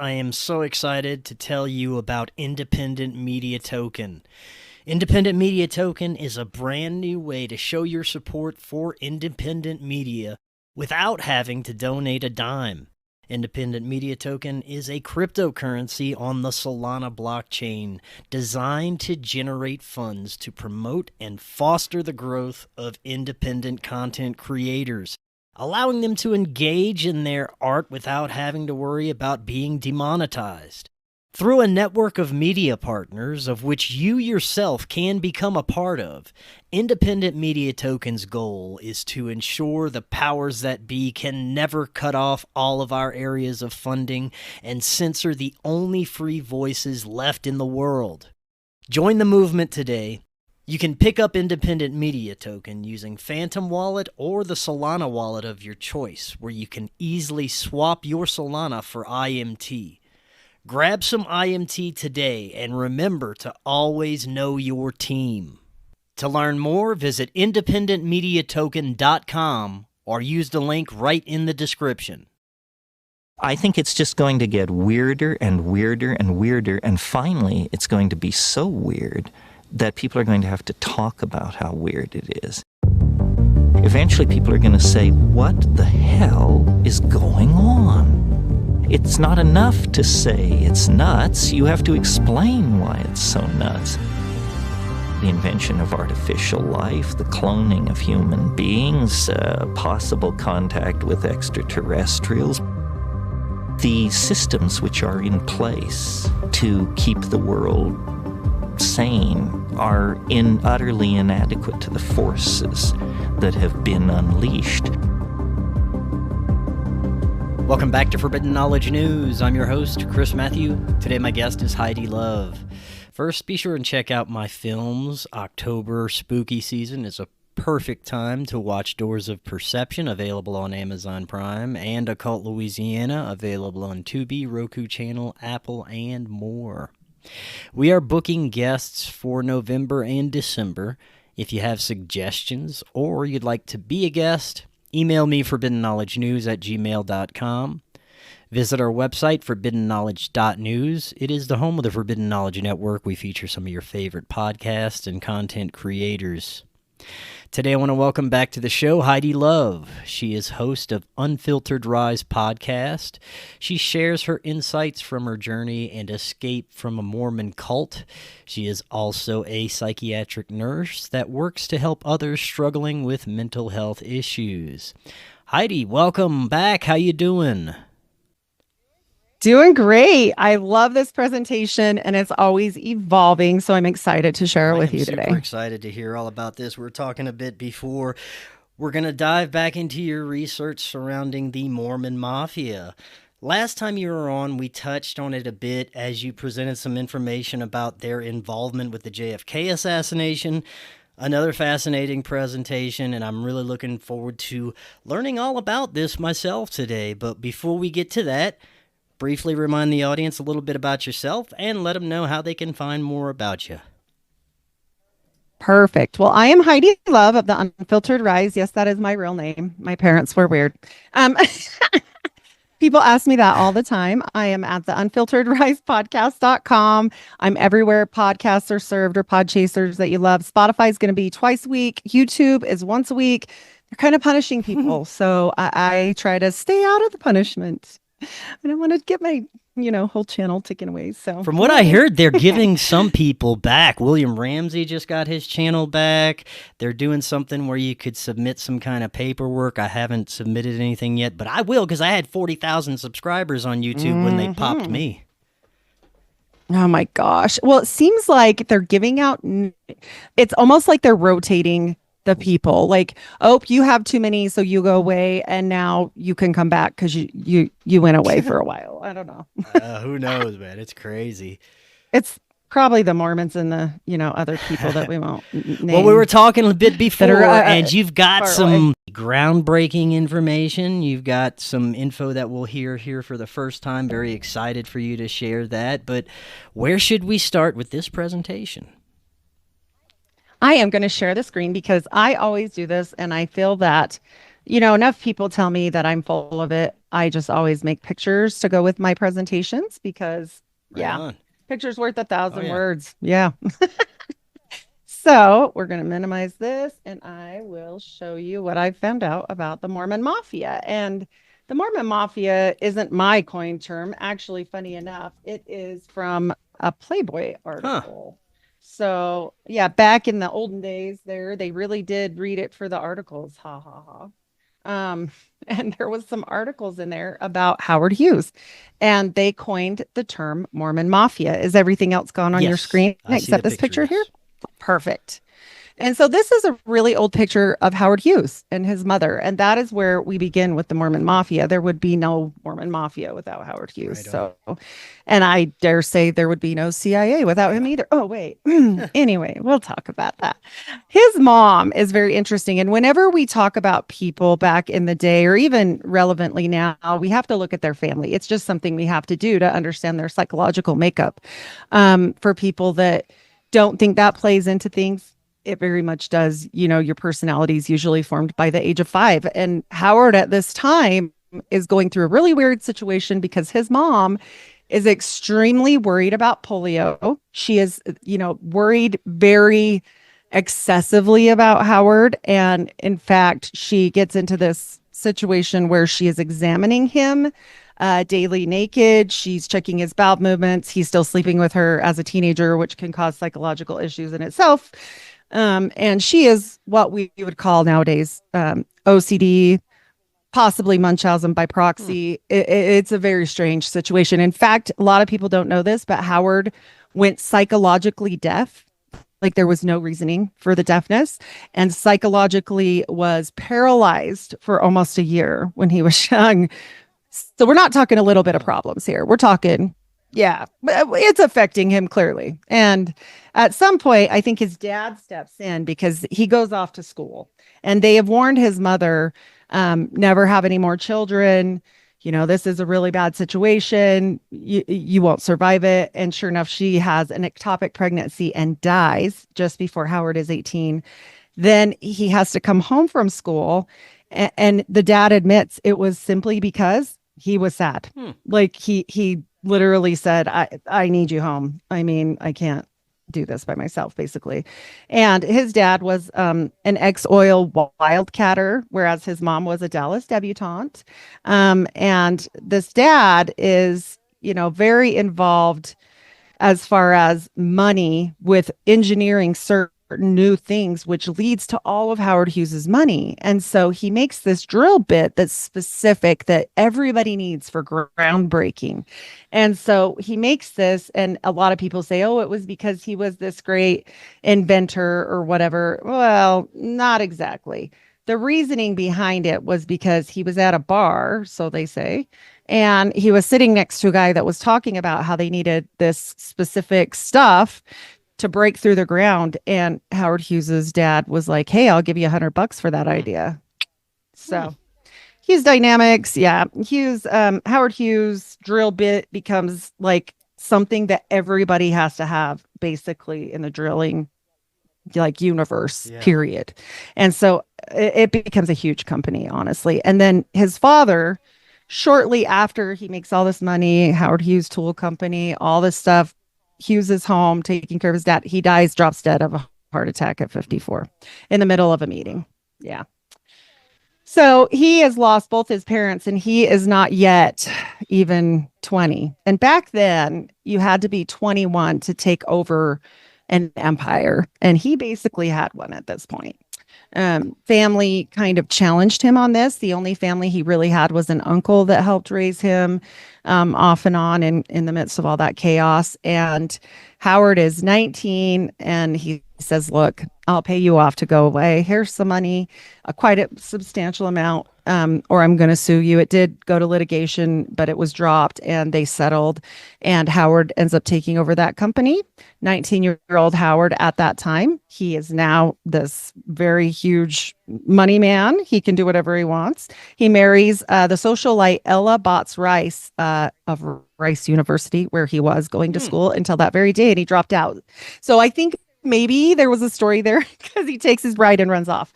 I am so excited to tell you about Independent Media Token. Independent Media Token is a brand new way to show your support for independent media without having to donate a dime. Independent Media Token is a cryptocurrency on the Solana blockchain designed to generate funds to promote and foster the growth of independent content creators, allowing them to engage in their art without having to worry about being demonetized. Through a network of media partners, of which you yourself can become a part of, Independent Media Token's goal is to ensure the powers that be can never cut off all of our areas of funding and censor the only free voices left in the world. Join the movement today. You can pick up Independent Media Token using Phantom Wallet or the Solana wallet of your choice, where you can easily swap your Solana for IMT. Grab some IMT today and remember to always know your team. To learn more, visit independentmediatoken.com or use the link right in the description. I think it's just going to get weirder and weirder and weirder, and finally it's going to be so weird that people are going to have to talk about how weird it is. Eventually people are going to say, what the hell is going on? It's not enough to say it's nuts. You have to explain why it's so nuts. The invention of artificial life, the cloning of human beings, possible contact with extraterrestrials, the systems which are in place to keep the world sane are utterly inadequate to the forces that have been unleashed. Welcome back to Forbidden Knowledge News. I'm your host, Chris Matthew. Today my guest is Heidi Love. First, be sure and check out my films. October spooky season is a perfect time to watch Doors of Perception, available on Amazon Prime, and Occult Louisiana, available on Tubi, Roku Channel, Apple, and more. We are booking guests for November and December. If you have suggestions or you'd like to be a guest, email me forbiddenknowledgenews@gmail.com. Visit our website, forbiddenknowledge.news. It is the home of the Forbidden Knowledge Network. We feature some of your favorite podcasts and content creators. Today I want to welcome back to the show Heidi Love. She is host of Unfiltered Rise podcast. She shares her insights from her journey and escape from a Mormon cult. She is also a psychiatric nurse that works to help others struggling with mental health issues. Heidi, welcome back. How you doing? Doing great. I love this presentation, and it's always evolving, so I'm excited to share it with you today. I'm super excited to hear all about this. We were talking a bit before. We're going to dive back into your research surrounding the Mormon Mafia. Last time you were on, we touched on it a bit as you presented some information about their involvement with the JFK assassination. Another fascinating presentation, and I'm really looking forward to learning all about this myself today. But before we get to that, briefly remind the audience a little bit about yourself and let them know how they can find more about you. Perfect. Well, I am Heidi Love of the Unfiltered Rise. Yes, that is my real name. My parents were weird. People ask me that all the time. I am at the unfilteredrisepodcast.com. I'm everywhere podcasts are served, or pod chasers that you love. Spotify is going to be twice a week. YouTube is once a week. They're kind of punishing people. So I try to stay out of the punishment. I don't want to get my, whole channel taken away. So from what I heard, they're giving some people back. William Ramsey just got his channel back. They're doing something where you could submit some kind of paperwork. I haven't submitted anything yet, but I will, because I had 40,000 subscribers on YouTube when they popped me. Oh my gosh. Well, it seems like they're giving out, it's almost like they're rotating the people, like, oh, you have too many, so you go away, and now you can come back because you went away for a while. I don't know. Who knows, man? It's crazy. It's probably the Mormons and the other people that we won't name. Well, we were talking a bit before, and you've got some groundbreaking information. You've got some info that we'll hear here for the first time. Very excited for you to share that. But where should we start with this presentation? I am going to share the screen because I always do this, and I feel that enough people tell me that I'm full of it. I just always make pictures to go with my presentations because, Right yeah, on. pictures worth a Oh thousand yeah. words. Yeah. So we're going to minimize this and I will show you what I found out about the Mormon Mafia. And the Mormon Mafia isn't my coin term. Actually, funny enough, it is from a Playboy Huh. article. So, yeah, back in the olden days there, they really did read it for the articles. Ha ha ha. And there was some articles in there about Howard Hughes, and they coined the term Mormon Mafia. Is everything else gone on your Yes, screen I see the except this picture. picture here? Yes. Perfect. And so this is a really old picture of Howard Hughes and his mother. And that is where we begin with the Mormon Mafia. There would be no Mormon Mafia without Howard Hughes. Right on. So, and I dare say there would be no CIA without him either. Oh, wait. Anyway, we'll talk about that. His mom is very interesting. And whenever we talk about people back in the day, or even relevantly now, we have to look at their family. It's just something we have to do to understand their psychological makeup. For people that don't think that plays into things, it very much does. Your personality is usually formed by the age of 5. And Howard at this time is going through a really weird situation because his mom is extremely worried about polio. She is, worried very excessively about Howard. And in fact, she gets into this situation where she is examining him daily naked. She's checking his bowel movements. He's still sleeping with her as a teenager, which can cause psychological issues in itself. And she is what we would call nowadays OCD, possibly Munchausen by proxy. It's a very strange situation. In fact, a lot of people don't know this, but Howard went psychologically deaf. Like there was no reasoning for the deafness, and psychologically was paralyzed for almost a year when he was young. So we're not talking a little bit of problems here. We're talking, yeah, it's affecting him clearly. And at some point, I think his dad steps in because he goes off to school, and they have warned his mother, never have any more children. This is a really bad situation. You won't survive it. And sure enough, she has an ectopic pregnancy and dies just before Howard is 18. Then he has to come home from school. And the dad admits it was simply because he was sad. Like he literally said, I need you home. I mean, I can't do this by myself, basically. And his dad was an ex-oil wildcatter, whereas his mom was a Dallas debutante. And this dad is, very involved as far as money with engineering certain new things, which leads to all of Howard Hughes's money. And so he makes this drill bit that's specific that everybody needs for groundbreaking. And so he makes this, and a lot of people say, oh, it was because he was this great inventor or whatever. Well, not exactly. The reasoning behind it was because he was at a bar, so they say, and he was sitting next to a guy that was talking about how they needed this specific stuff to break through the ground. And Howard Hughes's dad was like, hey, I'll give you $100 for that idea. So Hughes dynamics. Yeah. Howard Hughes drill bit becomes like something that everybody has to have basically in the drilling universe, period. And so it becomes a huge company, honestly. And then his father, shortly after he makes all this money, Howard Hughes Tool Company, all this stuff, Hughes is home taking care of his dad. He dies, drops dead of a heart attack at 54 in the middle of a meeting. Yeah. So he has lost both his parents, and he is not yet even 20. And back then, you had to be 21 to take over an empire. And he basically had one at this point. Family kind of challenged him on this. The only family he really had was an uncle that helped raise him off and on in the midst of all that chaos. And Howard is 19 and he says, look, I'll pay you off to go away. Here's some money, quite a substantial amount, or I'm going to sue you. It did go to litigation, but it was dropped and they settled. And Howard ends up taking over that company. 19-year-old Howard at that time. He is now this very huge money man. He can do whatever he wants. He marries the socialite Ella Botts Rice of Rice University, where he was going to school until that very day, and he dropped out. So I think maybe there was a story there because he takes his bride and runs off.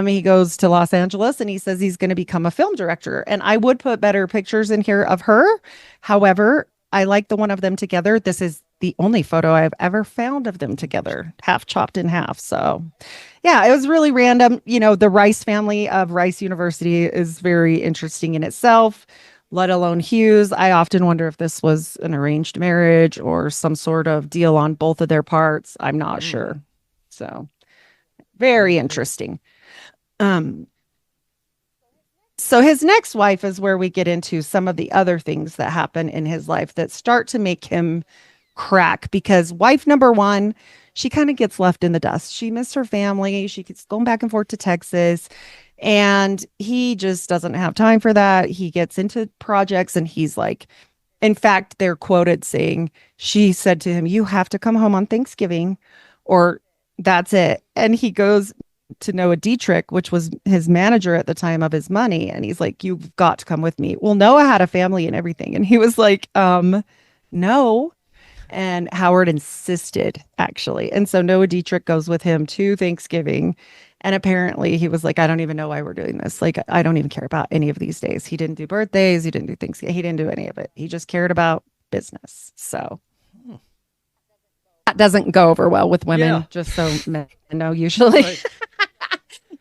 He goes to Los Angeles and he says he's going to become a film director. And I would put better pictures in here of her. However, I like the one of them together. This is the only photo I've ever found of them together, half chopped in half. So, yeah, it was really random. You know, the Rice family of Rice University is very interesting in itself, let alone Hughes. I often wonder if this was an arranged marriage or some sort of deal on both of their parts. I'm not sure. So, very interesting. So his next wife is where we get into some of the other things that happen in his life that start to make him crack, because wife number one, she kind of gets left in the dust. She missed her family. She keeps going back and forth to Texas, and he just doesn't have time for that. He gets into projects and he's like, in fact, they're quoted saying, she said to him, "You have to come home on Thanksgiving or that's it." And he goes to Noah Dietrich, which was his manager at the time of his money. And he's like, "You've got to come with me." Well, Noah had a family and everything. And he was like, no. And Howard insisted, actually. And so Noah Dietrich goes with him to Thanksgiving. And apparently he was like, "I don't even know why we're doing this. Like, I don't even care about any of these days." He didn't do birthdays. He didn't do Thanksgiving. He didn't do any of it. He just cared about business. So that doesn't go over well with women, just so men know usually. Right.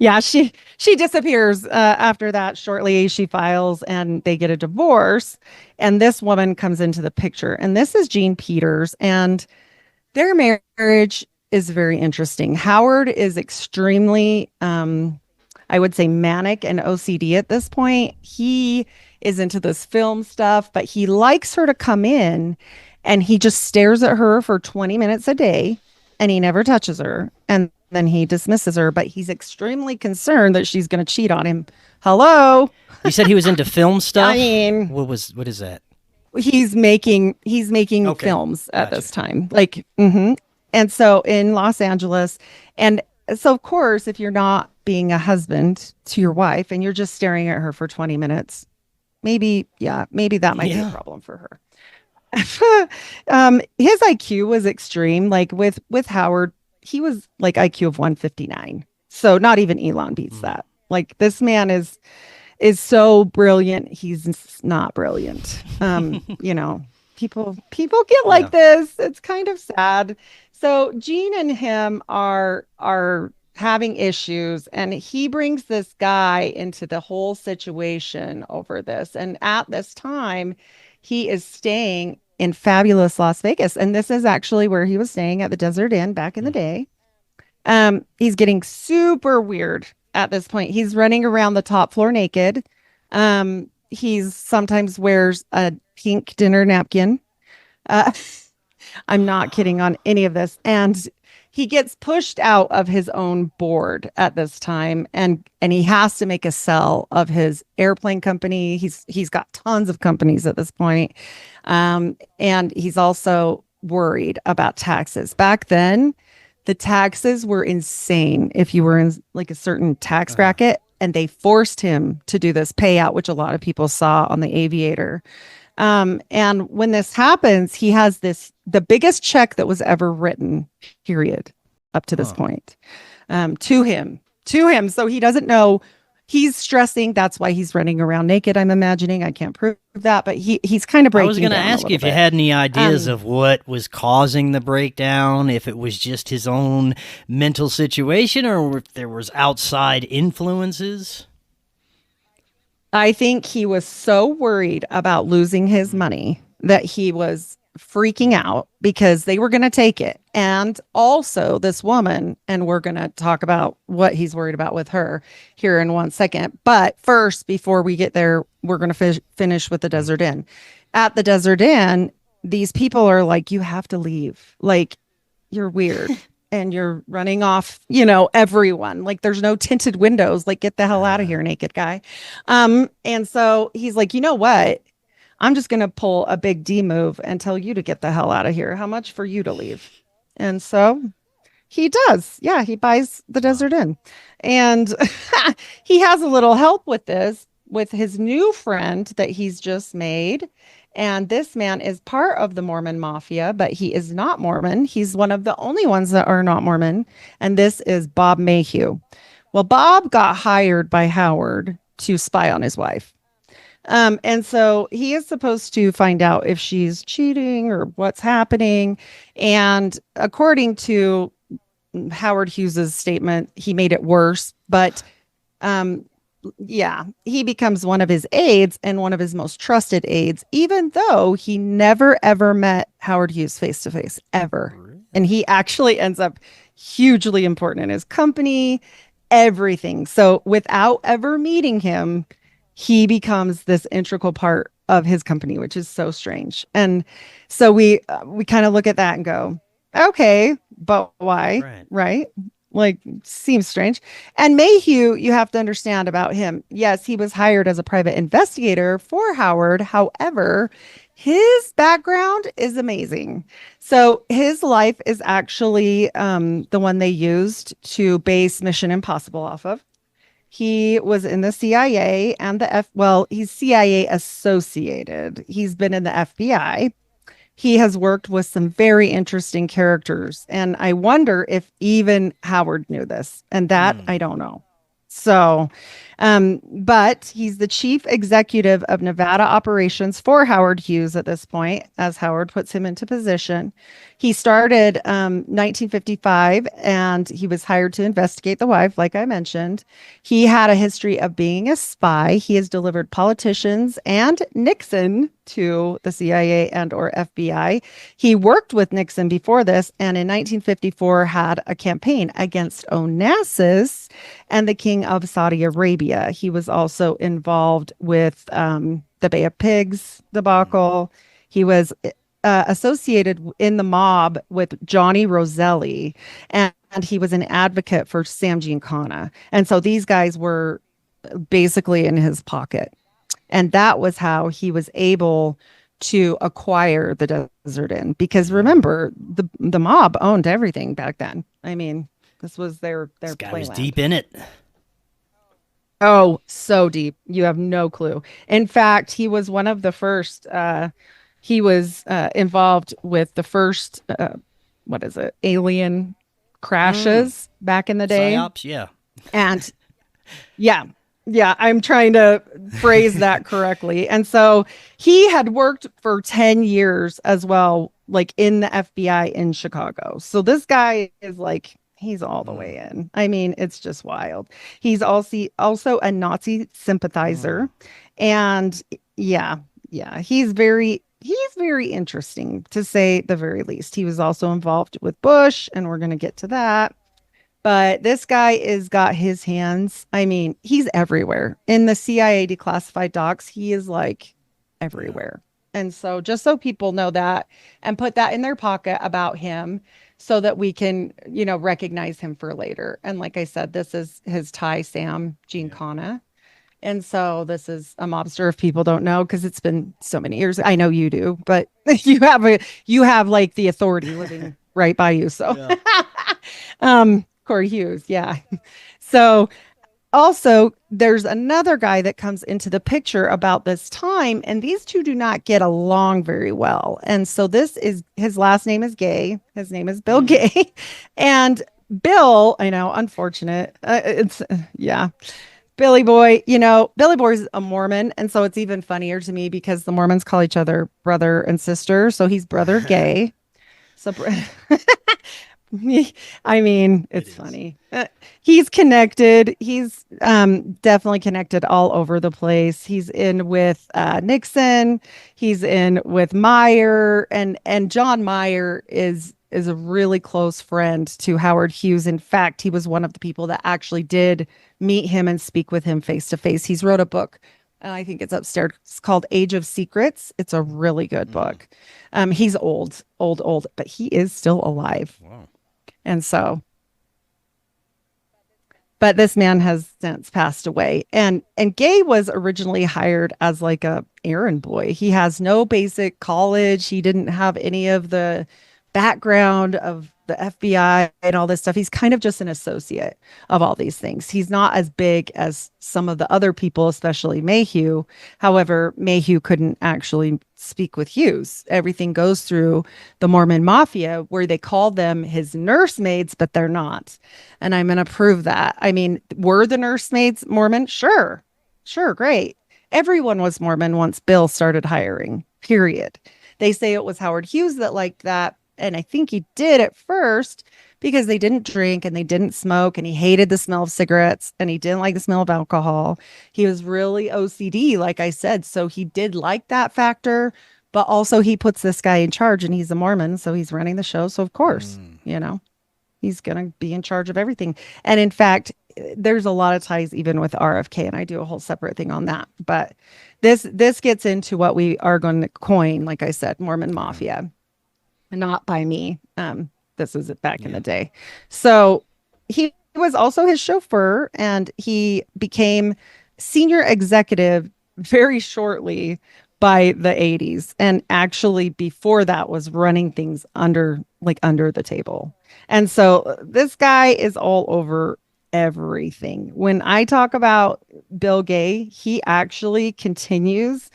Yeah, she disappears after that. Shortly, she files and they get a divorce. And this woman comes into the picture. And this is Jean Peters. And their marriage is very interesting. Howard is extremely, I would say, manic and OCD at this point. He is into this film stuff, but he likes her to come in and he just stares at her for 20 minutes a day and he never touches her. And then he dismisses her, but he's extremely concerned that she's going to cheat on him. Hello. You said he was into film stuff? I mean, what is that? He's making films at this time. Like, And so in Los Angeles. And so, of course, if you're not being a husband to your wife and you're just staring at her for 20 minutes, maybe that might be a problem for her. His IQ was extreme. Like with Howard, he was like IQ of 159. So not even Elon beats that. Like, this man is so brilliant. He's not brilliant. You know, people get like this. It's kind of sad. So Gene and him are having issues, and he brings this guy into the whole situation over this. And at this time, he is staying in fabulous Las Vegas. And this is actually where he was staying at the Desert Inn back in the day. He's getting super weird at this point. He's running around the top floor naked. He's sometimes wears a pink dinner napkin. I'm not kidding on any of this. And he gets pushed out of his own board at this time, and he has to make a sell of his airplane company. He's got tons of companies at this point. And he's also worried about taxes. Back then, the taxes were insane if you were in like a certain tax bracket, and they forced him to do this payout, which a lot of people saw on the Aviator. And when this happens, he has the biggest check that was ever written, period, up to this point, to him. So he doesn't know. He's stressing. That's why he's running around naked, I'm imagining. I can't prove that, but he's kind of breaking down. I was going to ask you if you had any ideas of what was causing the breakdown, if it was just his own mental situation or if there was outside influences. I think he was so worried about losing his money that he was freaking out because they were going to take it. And also this woman, and we're going to talk about what he's worried about with her here in 1 second. But first, before we get there, we're going to finish with the Desert Inn. At the Desert Inn, these people are like, "You have to leave. Like, you're weird." And you're running off, everyone. Like, there's no tinted windows. Like, get the hell out of here, naked guy. And so he's like, "You know what? I'm just going to pull a big D move and tell you to get the hell out of here. How much for you to leave?" And so he does. Yeah, he buys the Desert Inn. And he has a little help with this, with his new friend that he's just made. And this man is part of the Mormon Mafia, but he is not Mormon. He's one of the only ones that are not Mormon. And this is Bob Mayhew. Well, Bob got hired by Howard to spy on his wife. And so he is supposed to find out if she's cheating or what's happening. And according to Howard Hughes's statement, he made it worse. But yeah, he becomes one of his aides and one of his most trusted aides, even though he never ever met Howard Hughes face to face, ever. And he actually ends up hugely important in his company, everything. So without ever meeting him, he becomes this integral part of his company, which is so strange. And so we kind of look at that and go, okay, but why? Right? Like, seems strange. And Mayhew, you have to understand about him. Yes, he was hired as a private investigator for Howard. However, his background is amazing. So his life is actually the one they used to base Mission Impossible off of. He was in the CIA and he's CIA associated. He's been in the FBI. He has worked with some very interesting characters. And I wonder if even Howard knew this. And that I don't know. So, but he's the chief executive of Nevada operations for Howard Hughes at this point, as Howard puts him into position. He started 1955, and he was hired to investigate the wife, like I mentioned. He had a history of being a spy. He has delivered politicians and Nixon to the CIA and or FBI. He worked with Nixon before this, and in 1954 had a campaign against Onassis and the King of Saudi Arabia. He was also involved with the Bay of Pigs debacle. He was associated in the mob with Johnny Roselli, and he was an advocate for Sam Giancana. And so these guys were basically in his pocket. And that was how he was able to acquire the Desert Inn. Because remember, the mob owned everything back then. I mean, this was their This guy was playland. deep in it. Oh, so deep. You have no clue. In fact, he was one of the first, he was involved with the first, alien crashes back in the day. PsyOps, yeah. And yeah, I'm trying to phrase that correctly. And so he had worked for 10 years as well, like in the FBI in Chicago. So this guy is like, he's all the way in. I mean, it's just wild. He's also a Nazi sympathizer. And yeah, he's very interesting, to say the very least. He was also involved with Bush, and we're going to get to that. But this guy is got his hands. I mean, he's everywhere. In the CIA declassified docs, he is like everywhere. And so just so people know that and put that in their pocket about him so that we can, recognize him for later. And like I said, this is his Thai Sam Giancana. And so this is a mobster, if people don't know, because it's been so many years. I know you do, but you have like the authority living right by you. So Cory Hughes. Yeah. So also there's another guy that comes into the picture about this time, and these two do not get along very well. And so his last name is Gay. His name is Bill Gay. And Bill, I know, unfortunate. Billy Boy, Billy Boy's a Mormon. And so it's even funnier to me because the Mormons call each other brother and sister. So he's Brother Gay. So I mean, it's funny. He's connected. He's definitely connected all over the place. He's in with Nixon. He's in with Meyer, and John Meyer is a really close friend to Howard Hughes. In fact, he was one of the people that actually did meet him and speak with him face to face. He's wrote a book. I think it's upstairs. It's called Age of Secrets. It's a really good book. He's old, but he is still alive. Wow. And so, but this man has since passed away. And Gay was originally hired as like a errand boy. He has no basic college. He didn't have any of the background of the FBI and all this stuff. He's kind of just an associate of all these things. He's not as big as some of the other people, especially Mayhew. However, Mayhew couldn't actually speak with Hughes. Everything goes through the Mormon Mafia, where they call them his nursemaids, but they're not. And I'm going to prove that. I mean, were the nursemaids Mormon? Sure, great. Everyone was Mormon once Bill started hiring, period. They say it was Howard Hughes that liked that. And I think he did at first because they didn't drink and they didn't smoke, and he hated the smell of cigarettes and he didn't like the smell of alcohol. He was really OCD, like I said. So he did like that factor, but also he puts this guy in charge, and he's a Mormon. So he's running the show. So of course, he's going to be in charge of everything. And in fact, there's a lot of ties even with RFK, and I do a whole separate thing on that. But this gets into what we are going to coin, like I said, Mormon Mafia. Not by me. This was back in the day. So he was also his chauffeur, and he became senior executive very shortly by the 80s. And actually before that was running things under the table. And so this guy is all over everything. When I talk about Bill Gay, he actually continues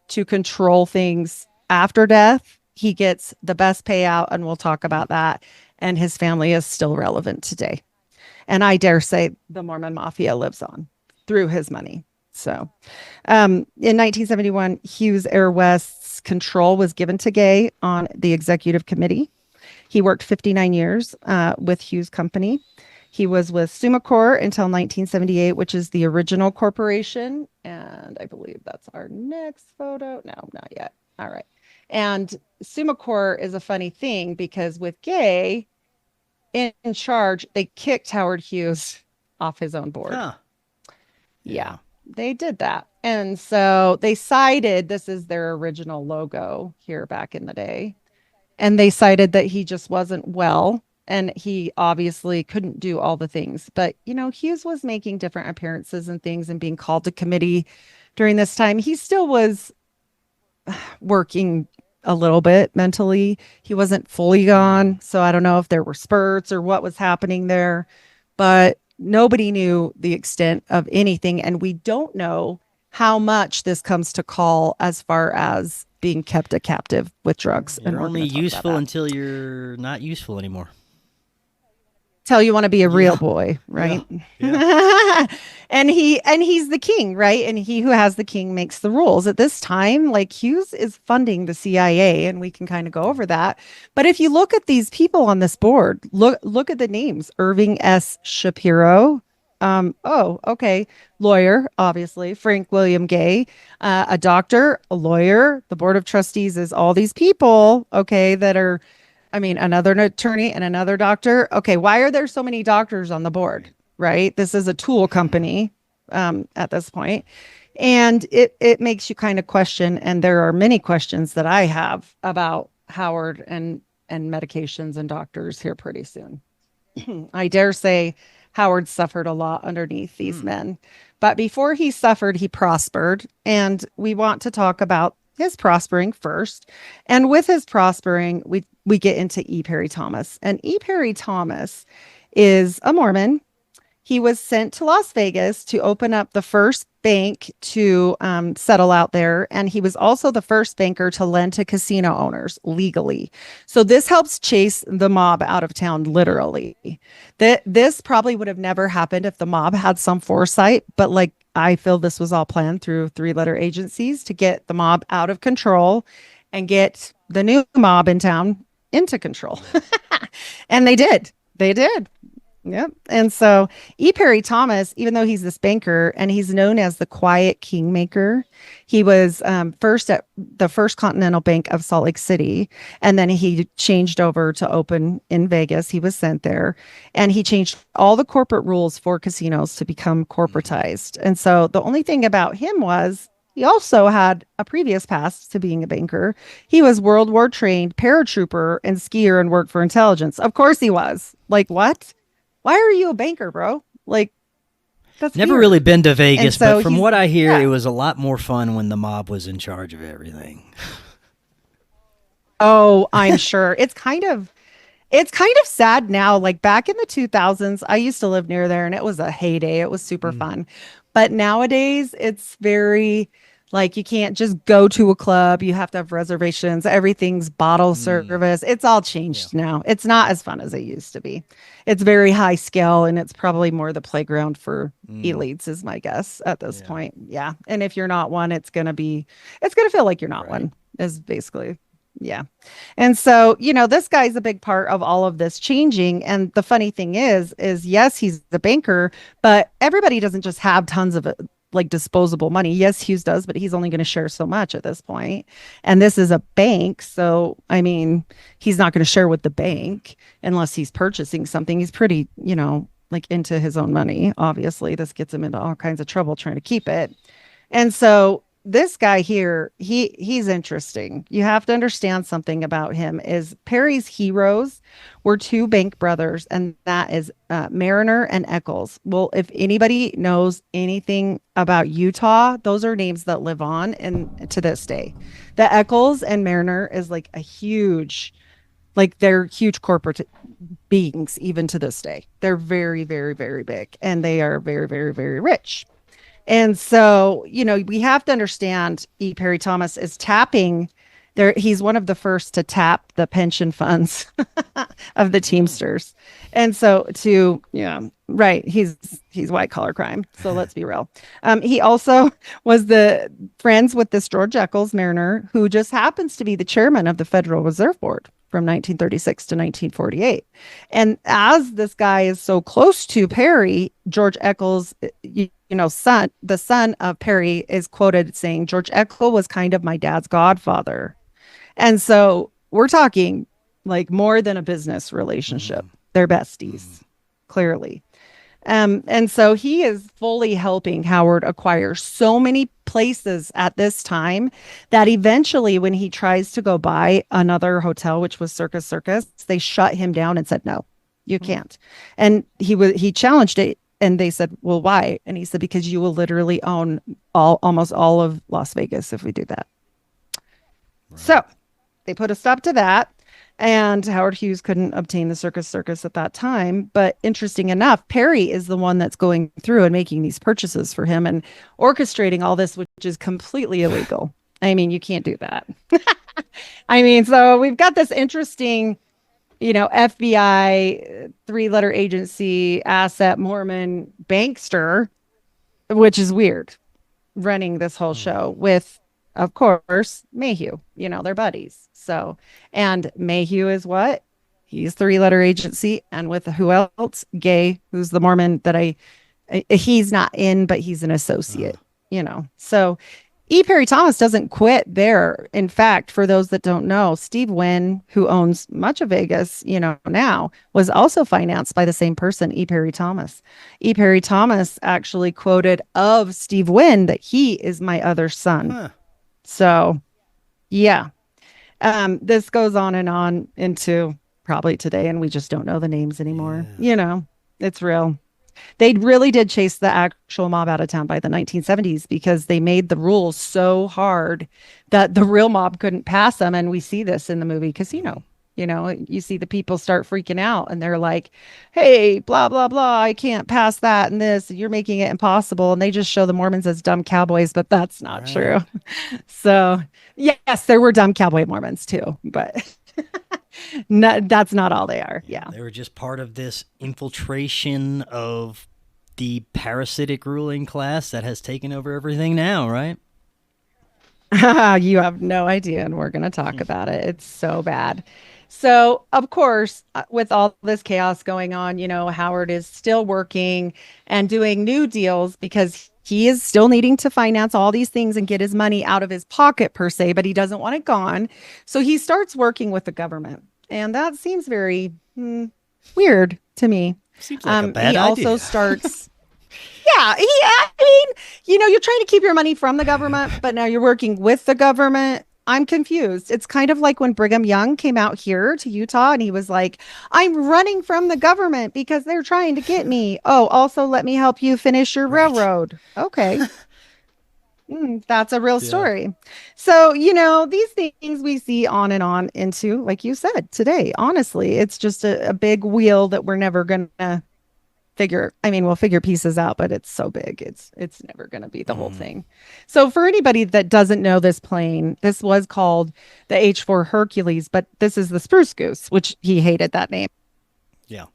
to control things after death. He gets the best payout, and we'll talk about that. And his family is still relevant today. And I dare say the Mormon Mafia lives on through his money. So in 1971, Hughes Air West's control was given to Gay on the executive committee. He worked 59 years with Hughes Company. He was with Sumacor until 1978, which is the original corporation. And I believe that's our next photo. No, not yet. All right. And Sumacor is a funny thing because with Gay in charge, they kicked Howard Hughes off his own board. Huh. Yeah, they did that. And so they cited, this is their original logo here back in the day. And they cited that he just wasn't well, and he obviously couldn't do all the things. But, Hughes was making different appearances and things and being called to committee during this time. He still was working a little bit mentally. He wasn't fully gone. So I don't know if there were spurts or what was happening there, but nobody knew the extent of anything. And we don't know how much this comes to call as far as being kept a captive with drugs. You're only useful until you're not useful anymore. Till you want to be a real boy, right? Yeah. and he's the king, right? And he who has the king makes the rules. At this time, like, Hughes is funding the CIA, and we can kind of go over that. But if you look at these people on this board, look at the names: Irving S. Shapiro. Lawyer, obviously. Frank William Gay, a doctor, a lawyer. The board of trustees is all these people, that are, another attorney and another doctor. Okay, why are there so many doctors on the board, right? This is a tool company at this point. And it makes you kind of question, and there are many questions that I have about Howard and medications and doctors here pretty soon. I dare say Howard suffered a lot underneath these men. But before he suffered, he prospered. And we want to talk about his prospering first. And with his prospering, we get into E. Perry Thomas. And E. Perry Thomas is a Mormon. He was sent to Las Vegas to open up the first bank to settle out there. And he was also the first banker to lend to casino owners legally. So this helps chase the mob out of town, literally. This probably would have never happened if the mob had some foresight. But I feel this was all planned through three-letter agencies to get the mob out of control and get the new mob in town into control. And they did. Yep. And so E. Perry Thomas, even though he's this banker and he's known as the Quiet Kingmaker, he was first at the First Continental Bank of Salt Lake City. And then he changed over to open in Vegas. He was sent there, and he changed all the corporate rules for casinos to become corporatized. And so the only thing about him was he also had a previous past to being a banker. He was World War trained paratrooper and skier and worked for intelligence. Of course he was. What? Why are you a banker, bro? That's never weird. really been to Vegas, so but from what I hear, it was a lot more fun when the mob was in charge of everything. Oh, I'm sure. It's kind of It's kind of sad now. Like back in the 2000s, I used to live near there and it was a heyday. It was super fun. But nowadays, it's very like you can't just go to a club. You have to have reservations. Everything's bottle service. It's all changed now. It's not as fun as it used to be. It's very high scale and it's probably more the playground for elites, is my guess at this point. Yeah. And if you're not one, it's going to feel like you're not one, is basically. Yeah. And so, this guy's a big part of all of this changing. And the funny thing is yes, he's the banker, but everybody doesn't just have tons of like disposable money. Yes, Hughes does, but he's only going to share so much at this point. And this is a bank. So, I mean, he's not going to share with the bank unless he's purchasing something. He's pretty, like into his own money. Obviously, this gets him into all kinds of trouble trying to keep it. And so this guy here, he's interesting. You have to understand something about him is Perry's heroes were two bank brothers, and that is Mariner and Eccles. Well, if anybody knows anything about Utah, those are names that live on and to this day. The Eccles and Mariner is like a huge, like they're huge corporate beings even to this day. They're very, very, very big, and they are very, very, very rich. And so, we have to understand E. Perry Thomas is tapping there. He's one of the first to tap the pension funds of the Teamsters. And so right. He's white collar crime. So let's be real. He also was the friends with this George Eccles Mariner, who just happens to be the chairman of the Federal Reserve Board from 1936 to 1948. And as this guy is so close to Perry, George Eccles, the son of Perry is quoted saying, George Eccles was kind of my dad's godfather. And so we're talking like more than a business relationship. They're besties, clearly. And so he is fully helping Howard acquire so many places at this time that eventually when he tries to go buy another hotel, which was Circus, they shut him down and said, no, you can't. And he challenged it. And they said, well, why? And he said, because you will literally own almost all of Las Vegas if we do that. Right. So they put a stop to that. And Howard Hughes couldn't obtain the Circus at that time. But interesting enough, Perry is the one that's going through and making these purchases for him and orchestrating all this, which is completely illegal. I mean, you can't do that. I mean, so we've got this interesting, FBI, 3-letter agency, asset Mormon bankster, which is weird, running this whole show with, of course, Mayhew. They're buddies. So, and Mayhew is what? He's 3-letter agency. And with who else? Gay, who's the Mormon that he's not in, but he's an associate, So E. Perry Thomas doesn't quit there. In fact, for those that don't know, Steve Wynn, who owns much of Vegas, now, was also financed by the same person, E. Perry Thomas. E. Perry Thomas actually quoted of Steve Wynn that he is my other son. Huh. So, yeah. This goes on and on into probably today, and we just don't know the names anymore. Yeah. It's real. They really did chase the actual mob out of town by the 1970s because they made the rules so hard that the real mob couldn't pass them. And we see this in the movie Casino. You see the people start freaking out and they're like, hey, blah, blah, blah. I can't pass that and this. You're making it impossible. And they just show the Mormons as dumb cowboys, but that's not true. So, yes, there were dumb cowboy Mormons too, but that's not all they are. Yeah. They were just part of this infiltration of the parasitic ruling class that has taken over everything now, right? You have no idea, and we're going to talk about it. It's so bad. So, of course, with all this chaos going on, Howard is still working and doing new deals because he is still needing to finance all these things and get his money out of his pocket per se, but he doesn't want it gone. So he starts working with the government. And that seems very weird to me. Seems like a bad idea. He also starts... Yeah, I mean, you're trying to keep your money from the government, but now you're working with the government. I'm confused. It's kind of like when Brigham Young came out here to Utah and he was like, I'm running from the government because they're trying to get me. Oh, also let me help you finish your railroad. Okay. That's a real Yeah. story. So, these things we see on and on into, like you said today, honestly, it's just a big wheel that we're never going to figure. I mean, we'll figure pieces out, but it's so big. It's never going to be the whole thing. So for anybody that doesn't know this plane, this was called the H-4 Hercules, but this is the Spruce Goose, which he hated that name. Yeah.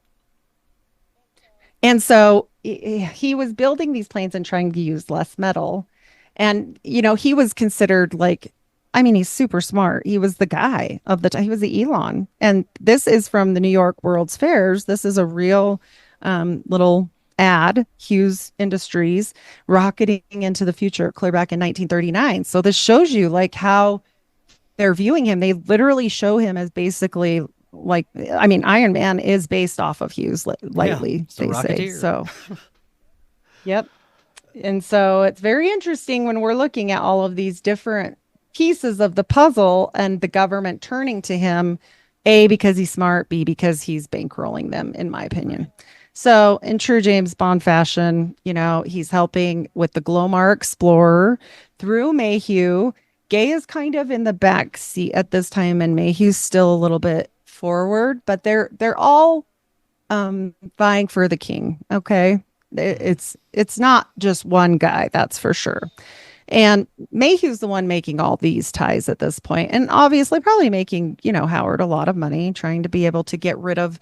And so he was building these planes and trying to use less metal. And, he was considered like, I mean, he's super smart. He was the guy of the time. He was the Elon. And this is from the New York World's Fairs. This is a real little ad, Hughes Industries, rocketing into the future clear back in 1939. So this shows you like how they're viewing him. They literally show him as basically like, I mean, Iron Man is based off of Hughes lightly, Yeah, they say. Rocketeer. So, yep. And so it's very interesting when we're looking at all of these different pieces of the puzzle and the government turning to him, A, because he's smart, B, because he's bankrolling them, in my opinion. So in true James Bond fashion, he's helping with the Glomar Explorer through Mayhew. Gay is kind of in the back seat at this time, and Mayhew's still a little bit forward, but they're all vying for the king. Okay. It's not just one guy, that's for sure. And Mayhew's the one making all these ties at this point, and obviously probably making, Howard a lot of money, trying to be able to get rid of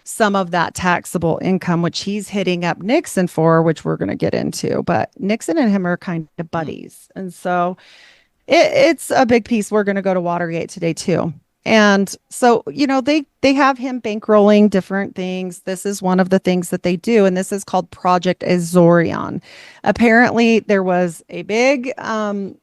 some of that taxable income, which he's hitting up Nixon for, which we're going to get into. But Nixon and him are kind of buddies. And so it's a big piece. We're going to go to Watergate today too. And so, they have him bankrolling different things. This is one of the things that they do, and this is called Project Azorion. Apparently, there was a big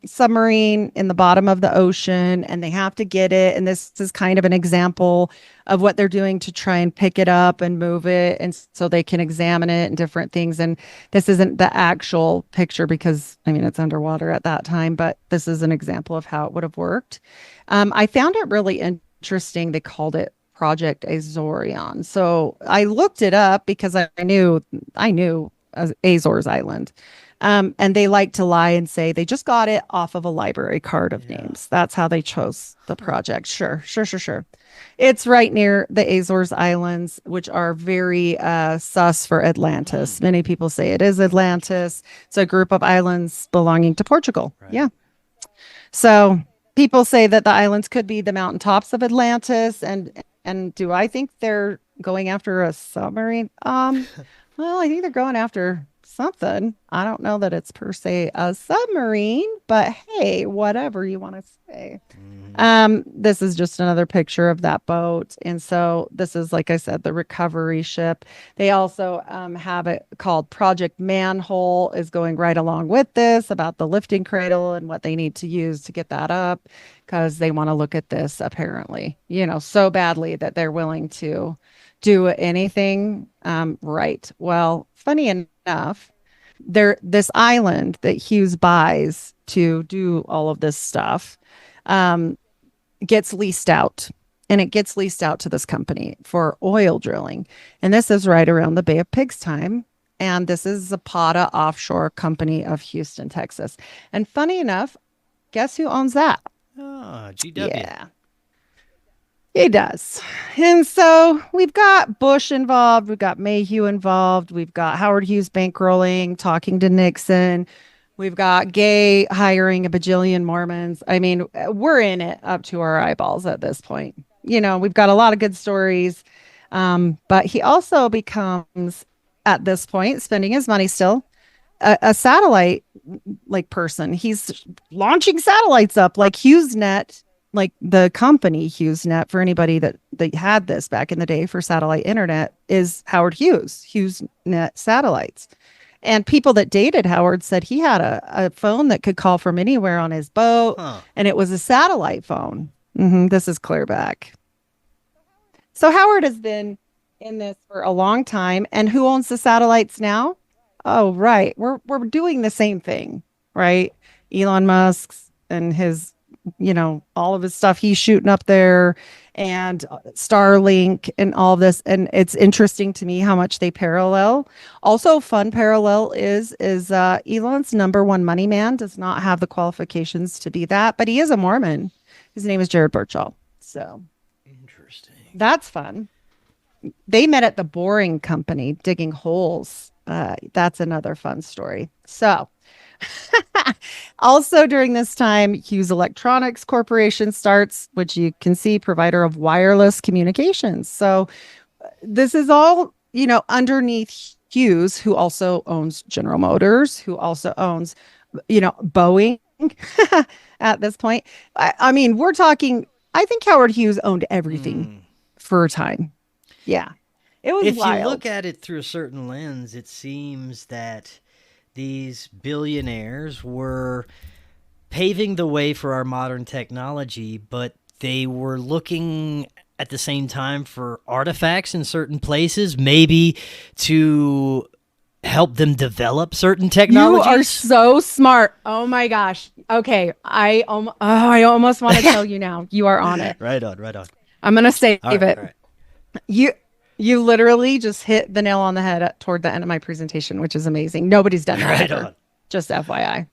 submarine in the bottom of the ocean, and they have to get it. And this is kind of an example of what they're doing to try and pick it up and move it, and so they can examine it and different things. And this isn't the actual picture because, I mean, it's underwater at that time, but this is an example of how it would have worked. I found it really interesting. They called it Project Azorion. So I looked it up because I knew Azores Island. And they like to lie and say they just got it off of a library card of names. That's how they chose the project. Sure. It's right near the Azores Islands, which are very sus for Atlantis. Many people say it is Atlantis. It's a group of islands belonging to Portugal. Right. Yeah. So people say that the islands could be the mountaintops of Atlantis. And do I think they're going after a submarine? Well, I think they're going after something. I don't know that it's per se a submarine, but hey, whatever you want to say. This is just another picture of that boat. And so this is, like I said, the recovery ship. They also have it called Project Manhole is going right along with this about the lifting cradle and what they need to use to get that up because they want to look at this apparently, so badly that they're willing to do anything right. Well, funny enough, this island that Hughes buys to do all of this stuff gets leased out, and it gets leased out to this company for oil drilling. And this is right around the Bay of Pigs time. And this is Zapata Offshore Company of Houston, Texas. And funny enough, guess who owns that? GW. Yeah. He does. And so we've got Bush involved. We've got Mayhew involved. We've got Howard Hughes bankrolling, talking to Nixon. We've got Gay hiring a bajillion Mormons. I mean, we're in it up to our eyeballs at this point. We've got a lot of good stories. But he also becomes, at this point, spending his money still, a satellite person. He's launching satellites up like HughesNet, like the company HughesNet, for anybody that had this back in the day for satellite internet, is Howard Hughes, HughesNet satellites. And people that dated Howard said he had a phone that could call from anywhere on his boat, and it was a satellite phone. This is clear back. So Howard has been in this for a long time. And who owns the satellites now? Oh, right. We're doing the same thing, right? Elon Musk's and his, all of his stuff he's shooting up there. and Starlink and all this. And it's interesting to me how much they parallel. Also, fun parallel is Elon's number one money man does not have the qualifications to be that, but he is a Mormon. His name is Jared Birchall. So interesting. That's fun. They met at the Boring Company digging holes. That's another fun story. So also during this time, Hughes Electronics Corporation starts, which you can see provider of wireless communications. So this is all, underneath Hughes, who also owns General Motors, who also owns, Boeing at this point. I mean, we're talking, I think Howard Hughes owned everything for a time. Yeah. It was if wild. you look at it through a certain lens, it seems that these billionaires were paving the way for our modern technology, but they were looking at the same time for artifacts in certain places, maybe to help them develop certain technologies. You are so smart. Oh my gosh. Okay. I almost want to tell you now. You are on it. Right on, right on. I'm going to save All right, it. all right. You literally just hit the nail on the head toward the end of my presentation, which is amazing. Nobody's done that Right ever. on. Just FYI.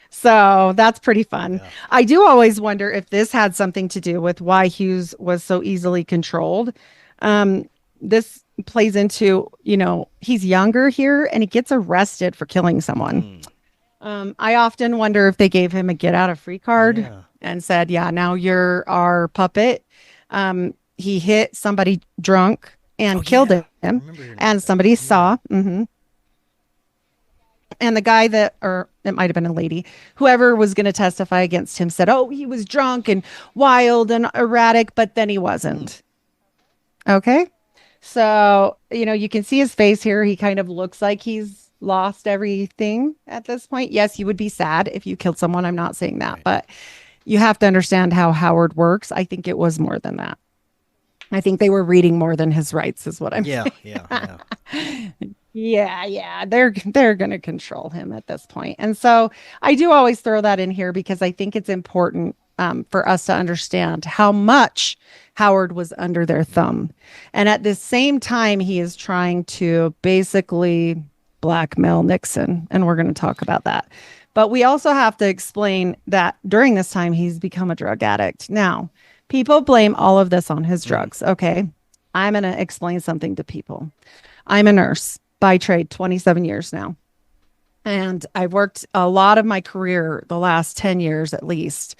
So that's pretty fun. Yeah. I do always wonder if this had something to do with why Hughes was so easily controlled. This plays into, he's younger here and he gets arrested for killing someone. I often wonder if they gave him a get out of free card and said, yeah, now you're our puppet. He hit somebody drunk and killed him, and somebody saw. And the guy or it might have been a lady, whoever was going to testify against him said, oh, he was drunk and wild and erratic, but then he wasn't. Okay. So, you can see his face here. He kind of looks like he's lost everything at this point. Yes, you would be sad if you killed someone. I'm not saying that, but you have to understand how Howard works. I think it was more than that. I think they were reading more than his rights is what I'm saying. Yeah. They're going to control him at this point. And so I do always throw that in here because I think it's important for us to understand how much Howard was under their thumb. And at the same time, he is trying to basically blackmail Nixon. And we're going to talk about that. But we also have to explain that during this time, he's become a drug addict. Now, people blame all of this on his drugs. Okay. I'm going to explain something to people. I'm a nurse by trade, 27 years now. And I've worked a lot of my career, the last 10 years at least,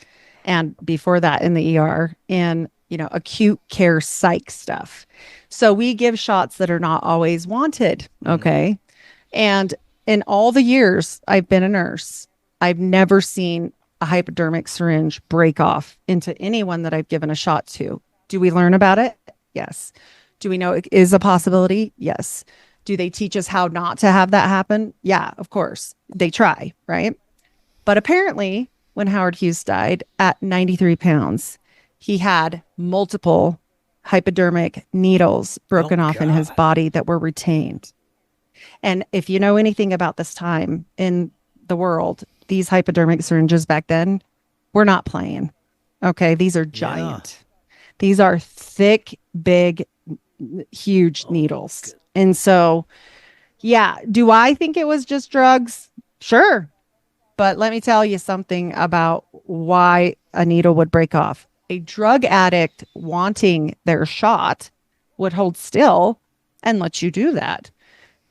and before that in the ER, in acute care psych stuff. So we give shots that are not always wanted. Okay. And in all the years I've been a nurse, I've never seen a hypodermic syringe break off into anyone that I've given a shot to. Do we learn about it? Yes. Do we know it is a possibility? Yes. Do they teach us how not to have that happen? Yeah, of course. They try, right? But apparently, when Howard Hughes died at 93 pounds, he had multiple hypodermic needles broken off in his body that were retained. And if you know anything about this time in the world, these hypodermic syringes back then were not playing. Okay, these are giant. These are thick, big, huge needles. And so, do I think it was just drugs? Sure. But let me tell you something about why a needle would break off. A drug addict wanting their shot would hold still and let you do that.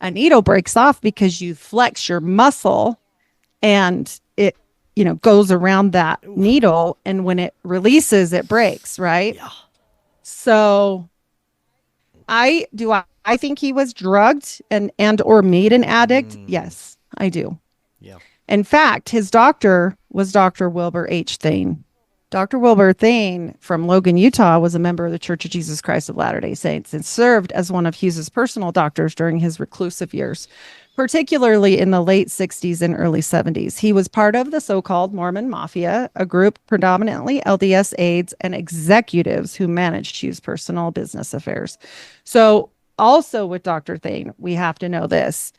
A needle breaks off because you flex your muscle and it, goes around that needle. And when it releases, it breaks, right? Yeah. So I think he was drugged and or made an addict. Yes, I do. Yeah. In fact, his doctor was Dr. Wilbur H. Thane. Dr. Wilbur Thane from Logan, Utah, was a member of the Church of Jesus Christ of Latter-day Saints and served as one of Hughes's personal doctors during his reclusive years, particularly in the late 60s and early 70s. He was part of the so-called Mormon Mafia, a group predominantly LDS aides and executives who managed Hughes' personal business affairs. So also with Dr. Thane, we have to know this.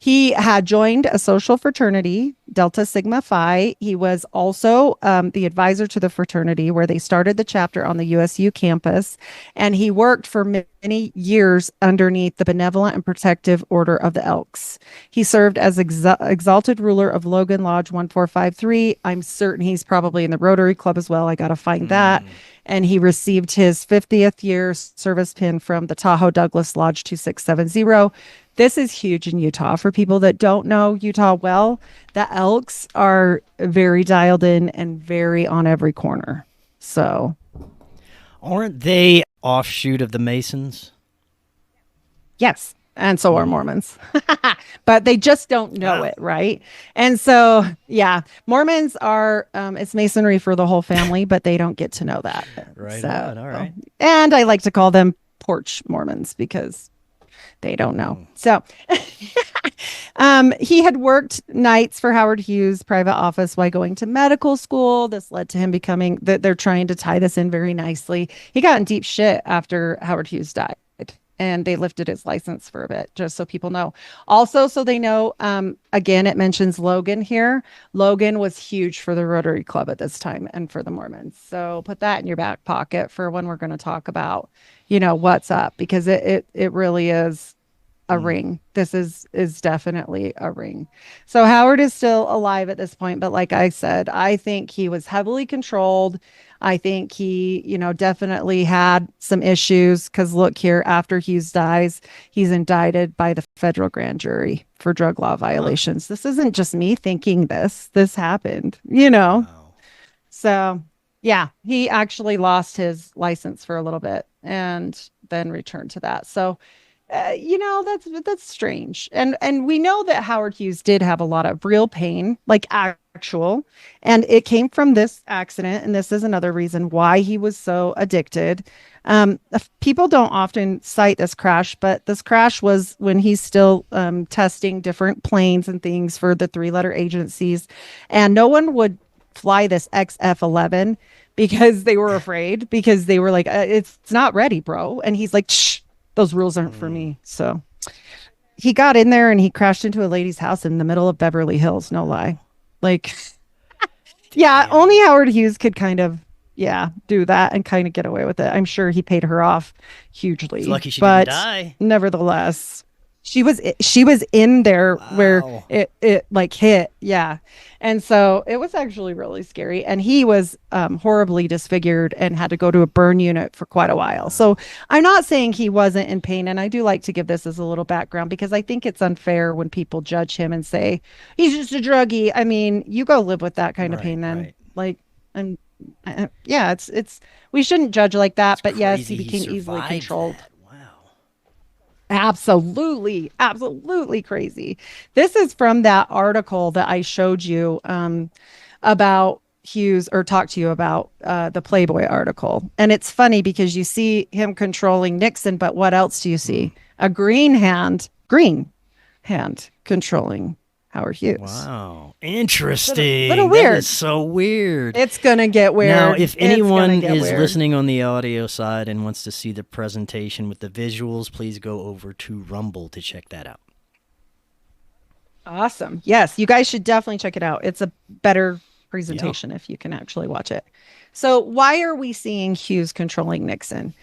He had joined a social fraternity, Delta Sigma Phi. He was also the advisor to the fraternity where they started the chapter on the USU campus. And he worked for many years underneath the Benevolent and Protective Order of the Elks. He served as exalted ruler of Logan Lodge 1453. I'm certain he's probably in the Rotary Club as well. I got to find that. And he received his 50th year service pin from the Tahoe Douglas Lodge 2670. This is huge in Utah. For people that don't know Utah well, the Elks are very dialed in and very on every corner. So, aren't they offshoot of the Masons? yes. And so are Mormons, but they just don't know it, right? And so, yeah, Mormons are, it's Masonry for the whole family, but they don't get to know that. Right So, on, all right. And I like to call them porch Mormons because they don't know. So he had worked nights for Howard Hughes' private office while going to medical school. This led to him becoming, they're trying to tie this in very nicely. He got in deep shit after Howard Hughes died. And they lifted his license for a bit, just so people know. Also, so they know, again, it mentions Logan here. Logan was huge for the Rotary Club at this time and for the Mormons. So put that in your back pocket for when we're going to talk about, what's up, because it really is a ring. This is definitely a ring. So Howard is still alive at this point, but like I said, I think he was heavily controlled. I think he, definitely had some issues because look here, after Hughes dies, he's indicted by the federal grand jury for drug law violations. This isn't just me thinking this happened, Wow. So yeah, he actually lost his license for a little bit and then returned to that. So that's strange. And we know that Howard Hughes did have a lot of real pain, like actual, and it came from this accident. And this is another reason why he was so addicted. People don't often cite this crash, but this crash was when he's still testing different planes and things for the 3-letter agencies. And no one would fly this XF-11 because they were afraid, because they were like, it's not ready, bro. And he's like, shh. Those rules aren't for me. So he got in there and he crashed into a lady's house in the middle of Beverly Hills. No lie. Like, yeah, only Howard Hughes could kind of, do that and kind of get away with it. I'm sure he paid her off hugely. It's lucky she didn't die. Nevertheless, she was in there where it like hit. Yeah. And so it was actually really scary. And he was horribly disfigured and had to go to a burn unit for quite a while. So I'm not saying he wasn't in pain. And I do like to give this as a little background because I think it's unfair when people judge him and say, he's just a druggie. I mean, you go live with that kind of pain then. Right. Like, and it's, we shouldn't judge like that. But yes, he became easily controlled. That. Absolutely crazy. This is from that article that I showed you about Hughes, or talked to you about the Playboy article. And it's funny because you see him controlling Nixon, but what else do you see? A green hand controlling Howard Hughes. Wow. Interesting. Little weird. That is so weird. It's going to get weird. Now, if anyone is listening on the audio side and wants to see the presentation with the visuals, please go over to Rumble to check that out. Awesome. Yes, you guys should definitely check it out. It's a better presentation if you can actually watch it. So why are we seeing Hughes controlling Nixon?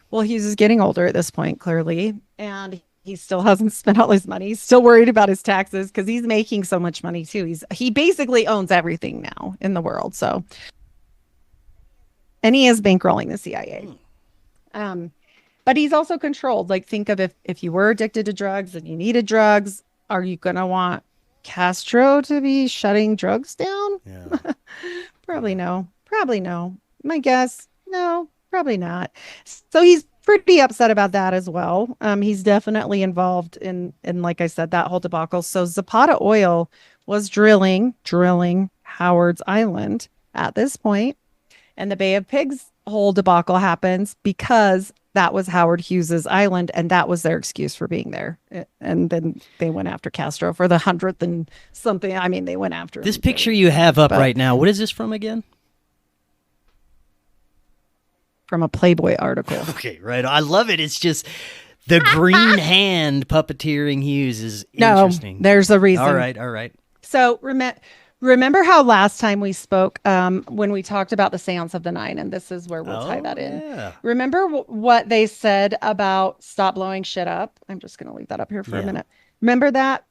Well, Hughes is getting older at this point, clearly, and he still hasn't spent all his money. He's still worried about his taxes because he's making so much money too. He basically owns everything now in the world. So, and he is bankrolling the CIA. But he's also controlled. Like, think of if you were addicted to drugs and you needed drugs, are you going to want Castro to be shutting drugs down? Yeah. Probably no. My guess, no, probably not. So he's pretty upset about that as well. He's definitely involved in, like I said, that whole debacle. So Zapata Oil was drilling Howard's Island at this point, and the Bay of Pigs whole debacle happens because that was Howard Hughes's island, and that was their excuse for being there. And then they went after Castro for the 100th and something. I mean, they went after this him. Picture you have up right now. What is this from again? From a Playboy article. Okay, right. I love it. It's just The green hand puppeteering Hughes is interesting. No, there's a reason. All right. So remember how last time we spoke when we talked about the Seance of the Nine, and this is where we'll tie that in. Yeah. Remember what they said about stop blowing shit up? I'm just going to leave that up here for a minute. Remember that?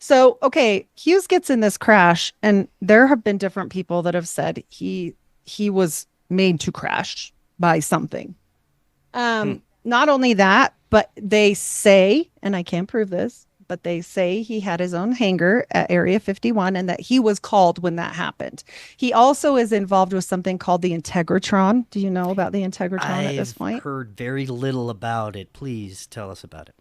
So, okay, Hughes gets in this crash, and there have been different people that have said he was made to crash by something. Not only that, but they say, and I can't prove this, but they say he had his own hangar at Area 51 and that he was called when that happened. He also is involved with something called the Integratron. Do you know about the Integratron at this point? I've heard very little about it. Please tell us about it.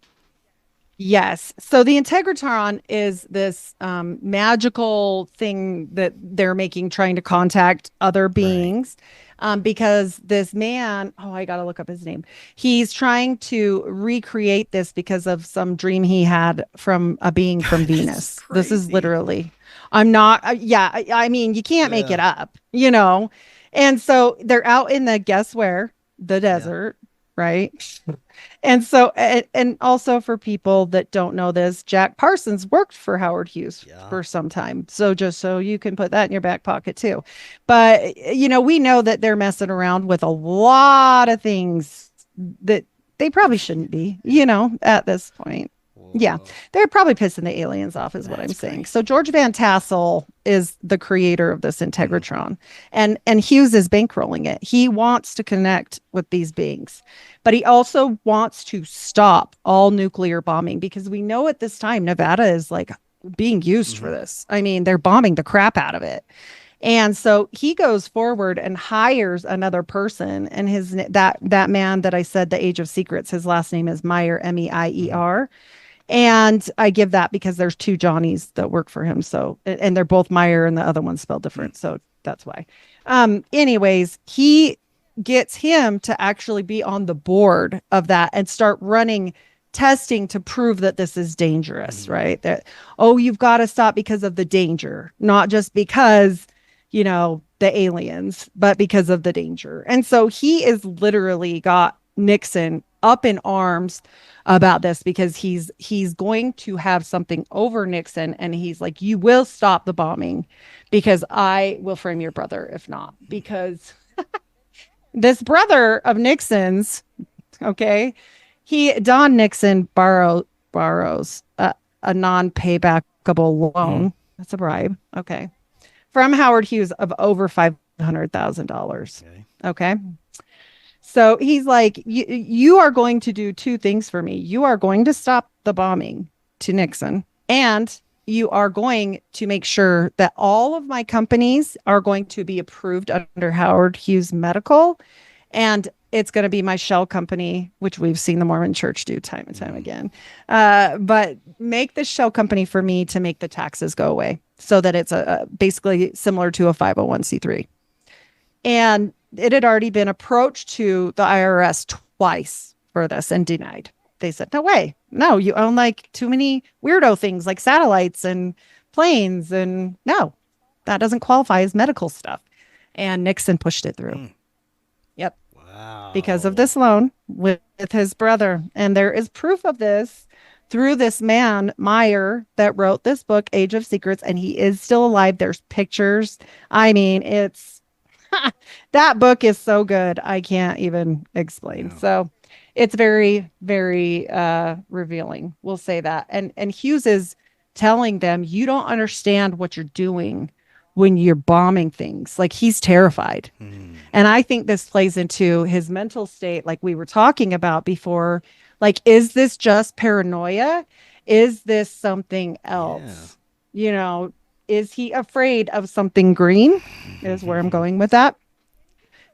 Yes. So the Integratron is this magical thing that they're making, trying to contact other beings. Because this man, I got to look up his name. He's trying to recreate this because of some dream he had from a being from Venus. This is literally, I mean, you can't make it up, you know? And so they're out in the, guess where? The desert, right? And so, and also for people that don't know this, Jack Parsons worked for Howard Hughes for some time. So just so you can put that in your back pocket too. But, you know, we know that they're messing around with a lot of things that they probably shouldn't be, you know, at this point. Yeah, they're probably pissing the aliens off is what I'm saying. So George Van Tassel is the creator of this Integratron, and Hughes is bankrolling it. He wants to connect with these beings, but he also wants to stop all nuclear bombing because we know at this time Nevada is like being used for this. I mean, they're bombing the crap out of it. And so he goes forward and hires another person, and that man that I said, the Age of Secrets, his last name is Meyer, Meier. And I give that because there's two Johnnies that work for him. So, and they're both Meyer and the other one's spelled different. So that's why. Anyways, he gets him to actually be on the board of that and start running testing to prove that this is dangerous, right? That, you've got to stop because of the danger, not just because, you know, the aliens, but because of the danger. And so he is literally got Nixon up in arms about this because he's going to have something over Nixon, and he's like, you will stop the bombing because I will frame your brother if not, because this brother of Nixon's, okay, Don Nixon borrows a non-paybackable loan. That's a bribe, okay, from Howard Hughes of over $500,000. Okay. So he's like, you are going to do two things for me. You are going to stop the bombing to Nixon, and you are going to make sure that all of my companies are going to be approved under Howard Hughes Medical. And it's going to be my shell company, which we've seen the Mormon Church do time and time again. But make this shell company for me to make the taxes go away so that it's basically similar to a 501c3. And it had already been approached to the IRS twice for this and denied. They said, no way. No, you own like too many weirdo things like satellites and planes. And no, that doesn't qualify as medical stuff. And Nixon pushed it through. Yep. Wow. Because of this loan with his brother. And there is proof of this through this man, Meyer, that wrote this book, Age of Secrets, and he is still alive. There's pictures. I mean, it's that book is so good. I can't even explain. No. So it's very, very revealing. We'll say that. And Hughes is telling them, you don't understand what you're doing when you're bombing things. Like, he's terrified. And I think this plays into his mental state, like we were talking about before. Like, is this just paranoia? Is this something else? You know, is he afraid of something green? Is where I'm going with that.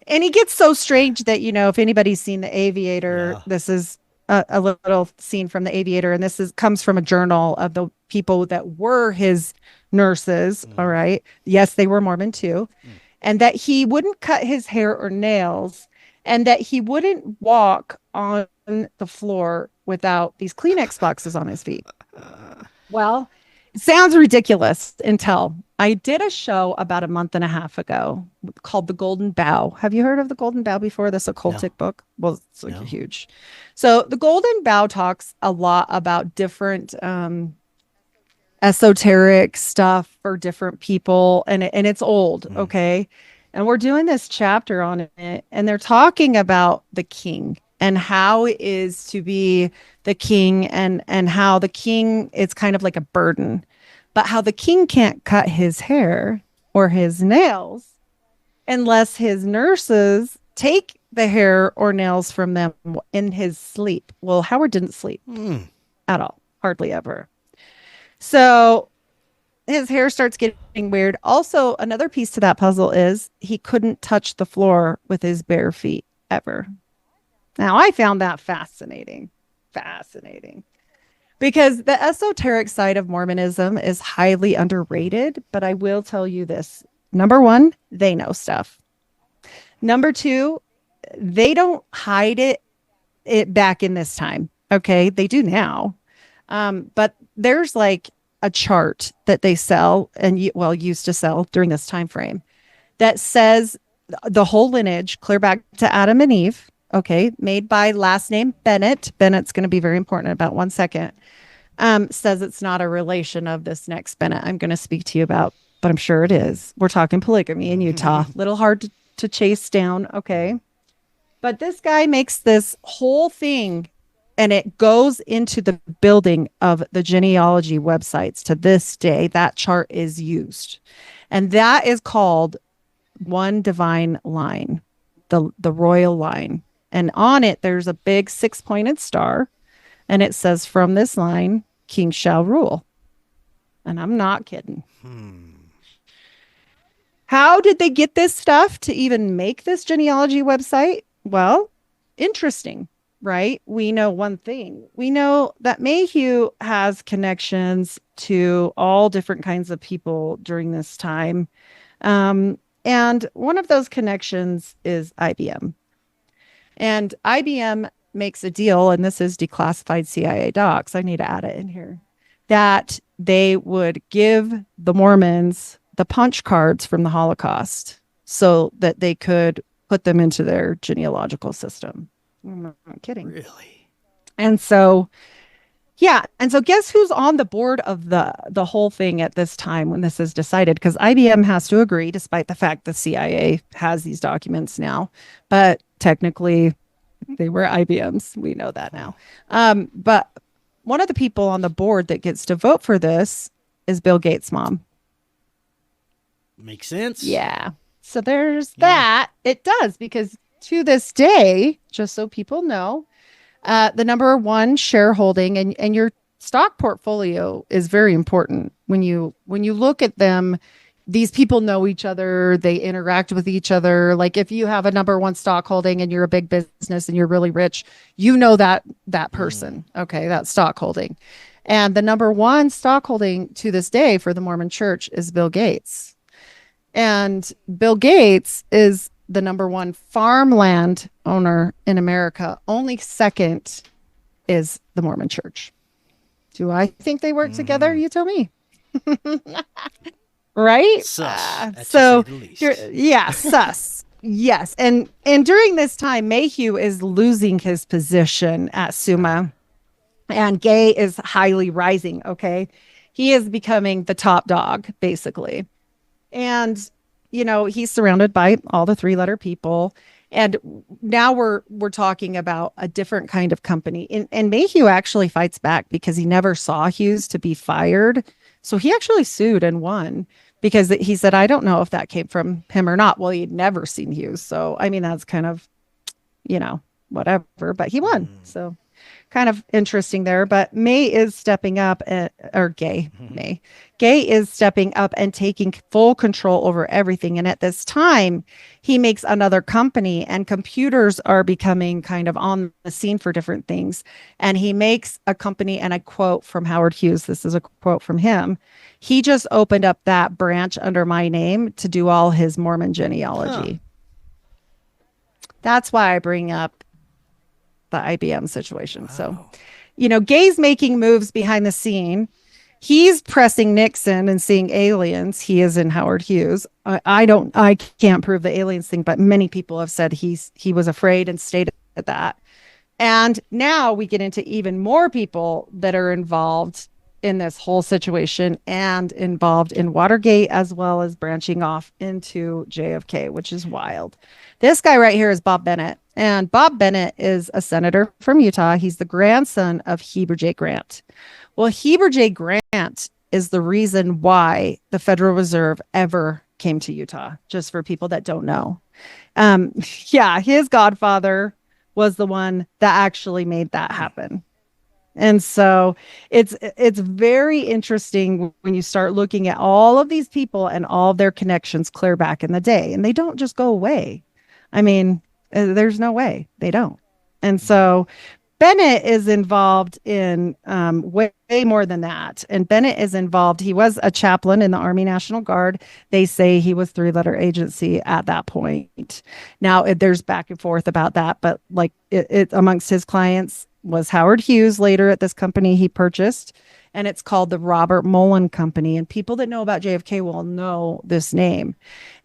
And he gets so strange that, you know, if anybody's seen The Aviator, this is a little scene from The Aviator. And this comes from a journal of the people that were his nurses. All right. Yes, they were Mormon too. And that he wouldn't cut his hair or nails, and that he wouldn't walk on the floor without these Kleenex boxes on his feet. Well, it sounds ridiculous until I did a show about a month and a half ago called The Golden Bough. Have you heard of The Golden Bough before? This occultic book? Well, it's like huge. So The Golden Bough talks a lot about different esoteric stuff for different people, and it's old, okay? And we're doing this chapter on it, and they're talking about the king and how it is to be the king, and how the king is kind of like a burden, but how the king can't cut his hair or his nails unless his nurses take the hair or nails from them in his sleep. Well, Howard didn't sleep at all, hardly ever. So his hair starts getting weird. Also, another piece to that puzzle is he couldn't touch the floor with his bare feet ever. Now, I found that fascinating. Because the esoteric side of Mormonism is highly underrated, but I will tell you this. Number one, they know stuff. Number two, they don't hide it back in this time. Okay, they do now. But there's like a chart that they sell and used to sell during this time frame that says the whole lineage clear back to Adam and Eve. Okay, made by last name Bennett. Bennett's going to be very important in about 1 second. Says it's not a relation of this next Bennett I'm going to speak to you about, but I'm sure it is. We're talking polygamy in Utah. Little hard to chase down. Okay. But this guy makes this whole thing, and it goes into the building of the genealogy websites. To this day, that chart is used. And that is called one divine line, the royal line. And on it, there's a big 6-pointed star. And it says, from this line, king shall rule. And I'm not kidding. How did they get this stuff to even make this genealogy website? Well, interesting, right? We know one thing. We know that Mayhew has connections to all different kinds of people during this time. And one of those connections is IBM. And IBM makes a deal, and this is declassified CIA docs. I need to add it in here, that they would give the Mormons the punch cards from the Holocaust so that they could put them into their genealogical system. I'm not kidding. Really? And so, yeah. And so guess who's on the board of the whole thing at this time when this is decided? Because IBM has to agree, despite the fact the CIA has these documents now. But technically, they were IBM's. We know that now. But one of the people on the board that gets to vote for this is Bill Gates' mom. Makes sense. Yeah. So there's that. It does, because to this day, just so people know, the number one shareholding and your stock portfolio is very important. When you look at them, these people know each other, they interact with each other. Like if you have a number one stock holding and you're a big business and you're really rich, you know that person, okay, that stock holding. And the number one stock holding to this day for the Mormon Church is Bill Gates. And Bill Gates is the number one farmland owner in America. Only second is the Mormon Church. Do I think they work together? You tell me. Right? Sus, so sus. Yes. And during this time, Mayhew is losing his position at Summa, and Gay is highly rising. Okay. He is becoming the top dog, basically. And, he's surrounded by all the 3-letter people. And now we're talking about a different kind of company. And Mayhew actually fights back because he never saw Hughes to be fired. So he actually sued and won, because he said, I don't know if that came from him or not. Well, he'd never seen Hughes. So, I mean, that's kind of, whatever, but he won. So kind of interesting there. But Gay is stepping up and taking full control over everything. And at this time, he makes another company, and computers are becoming kind of on the scene for different things. And he makes a company, and I quote from Howard Hughes, this is a quote from him. He just opened up that branch under my name to do all his Mormon genealogy. That's why I bring up the IBM situation. Wow. So, Gay's making moves behind the scene. he's pressing Nixon and seeing aliens. He is in Howard Hughes. I can't prove the aliens thing, but many people have said he was afraid and stated that. And now we get into even more people that are involved in this whole situation and involved in Watergate, as well as branching off into JFK, which is wild. This guy right here is Bob Bennett. And Bob Bennett is a senator from Utah. He's the grandson of Heber J. Grant. Well, Heber J. Grant is the reason why the Federal Reserve ever came to Utah, just for people that don't know. Yeah, his godfather was the one that actually made that happen. And so it's very interesting when you start looking at all of these people and all of their connections clear back in the day, and they don't just go away. I mean, there's no way they don't. And so Bennett is involved in way more than that. And Bennett is involved. He was a chaplain in the Army National Guard. They say he was three-letter agency at that point. Now, there's back and forth about that, but like it amongst his clients was Howard Hughes later at this company he purchased, and it's called the Robert Mullen Company. And people that know about JFK will know this name.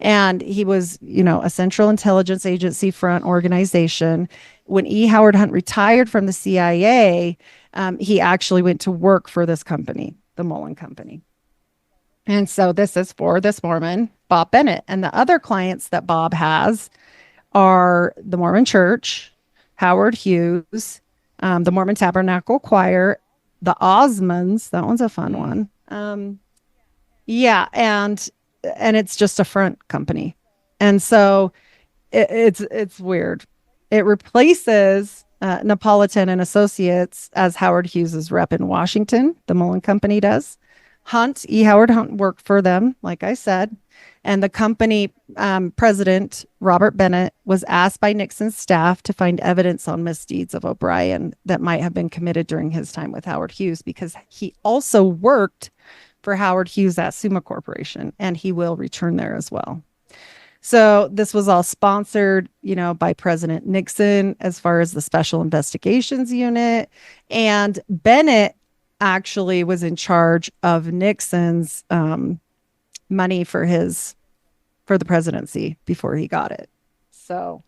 And he was, a Central Intelligence Agency front organization. When E. Howard Hunt retired from the CIA, he actually went to work for this company, the Mullen Company. And so this is for this Mormon, Bob Bennett. And the other clients that Bob has are the Mormon Church, Howard Hughes, the Mormon Tabernacle Choir, the Osmonds. That one's a fun one. Yeah, and it's just a front company. And so it's weird. It replaces Napolitan and Associates as Howard Hughes's rep in Washington. The Mullen Company does. E. Howard Hunt worked for them, like I said. And the company president, Robert Bennett, was asked by Nixon's staff to find evidence on misdeeds of O'Brien that might have been committed during his time with Howard Hughes, because he also worked for Howard Hughes at Summa Corporation, and he will return there as well. So this was all sponsored, by President Nixon as far as the Special Investigations Unit. And Bennett actually was in charge of Nixon's money for the presidency before he got it. So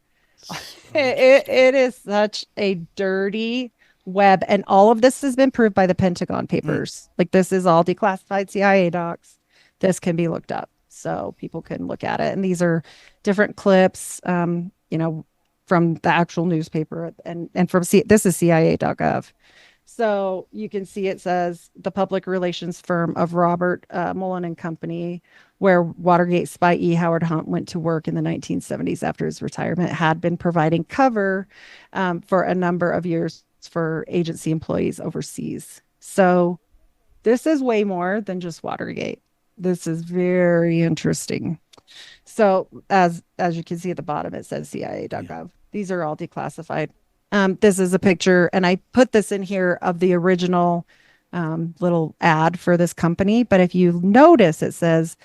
it is such a dirty web. And all of this has been proved by the Pentagon Papers. Like, this is all declassified CIA docs. This can be looked up, so people can look at it. And these are different clips, from the actual newspaper and from this is CIA.gov. So you can see it says the public relations firm of Robert Mullen and Company, where Watergate spy E. Howard Hunt went to work in the 1970s after his retirement, had been providing cover for a number of years for agency employees overseas. So this is way more than just Watergate. This is very interesting. So as you can see at the bottom, it says CIA.gov. Yeah. These are all declassified. This is a picture, and I put this in here of the original little ad for this company. But if you notice, it says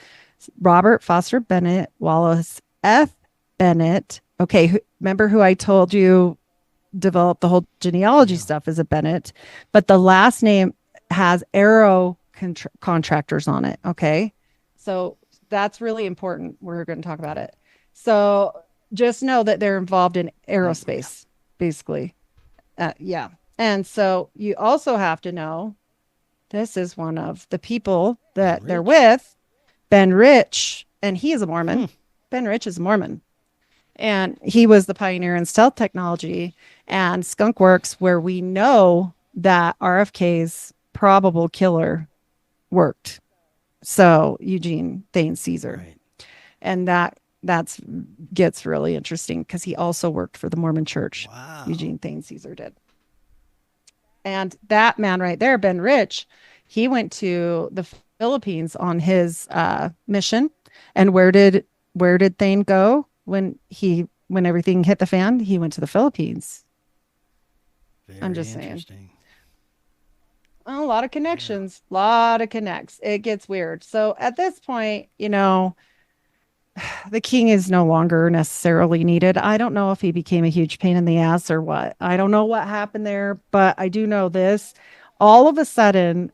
Robert Foster Bennett, Wallace F. Bennett. Okay, remember who I told you developed the whole genealogy stuff is a Bennett, but the last name has Arrow Contractors on it. Okay, so that's really important. We're going to talk about it. So just know that they're involved in aerospace. Basically. Yeah. And so you also have to know, this is one of the people that they're with, Ben Rich, and he is a Mormon. Ben Rich is a Mormon. And he was the pioneer in stealth technology and skunk works, where we know that RFK's probable killer worked. So Eugene Thane Caesar. Right. And that's gets really interesting, because he also worked for the Mormon Church. Wow. Eugene Thane Caesar did. And that man right there, Ben Rich, he went to the Philippines on his mission. And where did Thane go when everything hit the fan? He went to the Philippines. I'm just saying. A lot of connections, lot of connects. It gets weird. So at this point, the king is no longer necessarily needed. I don't know if he became a huge pain in the ass or what. I don't know what happened there, but I do know this. All of a sudden,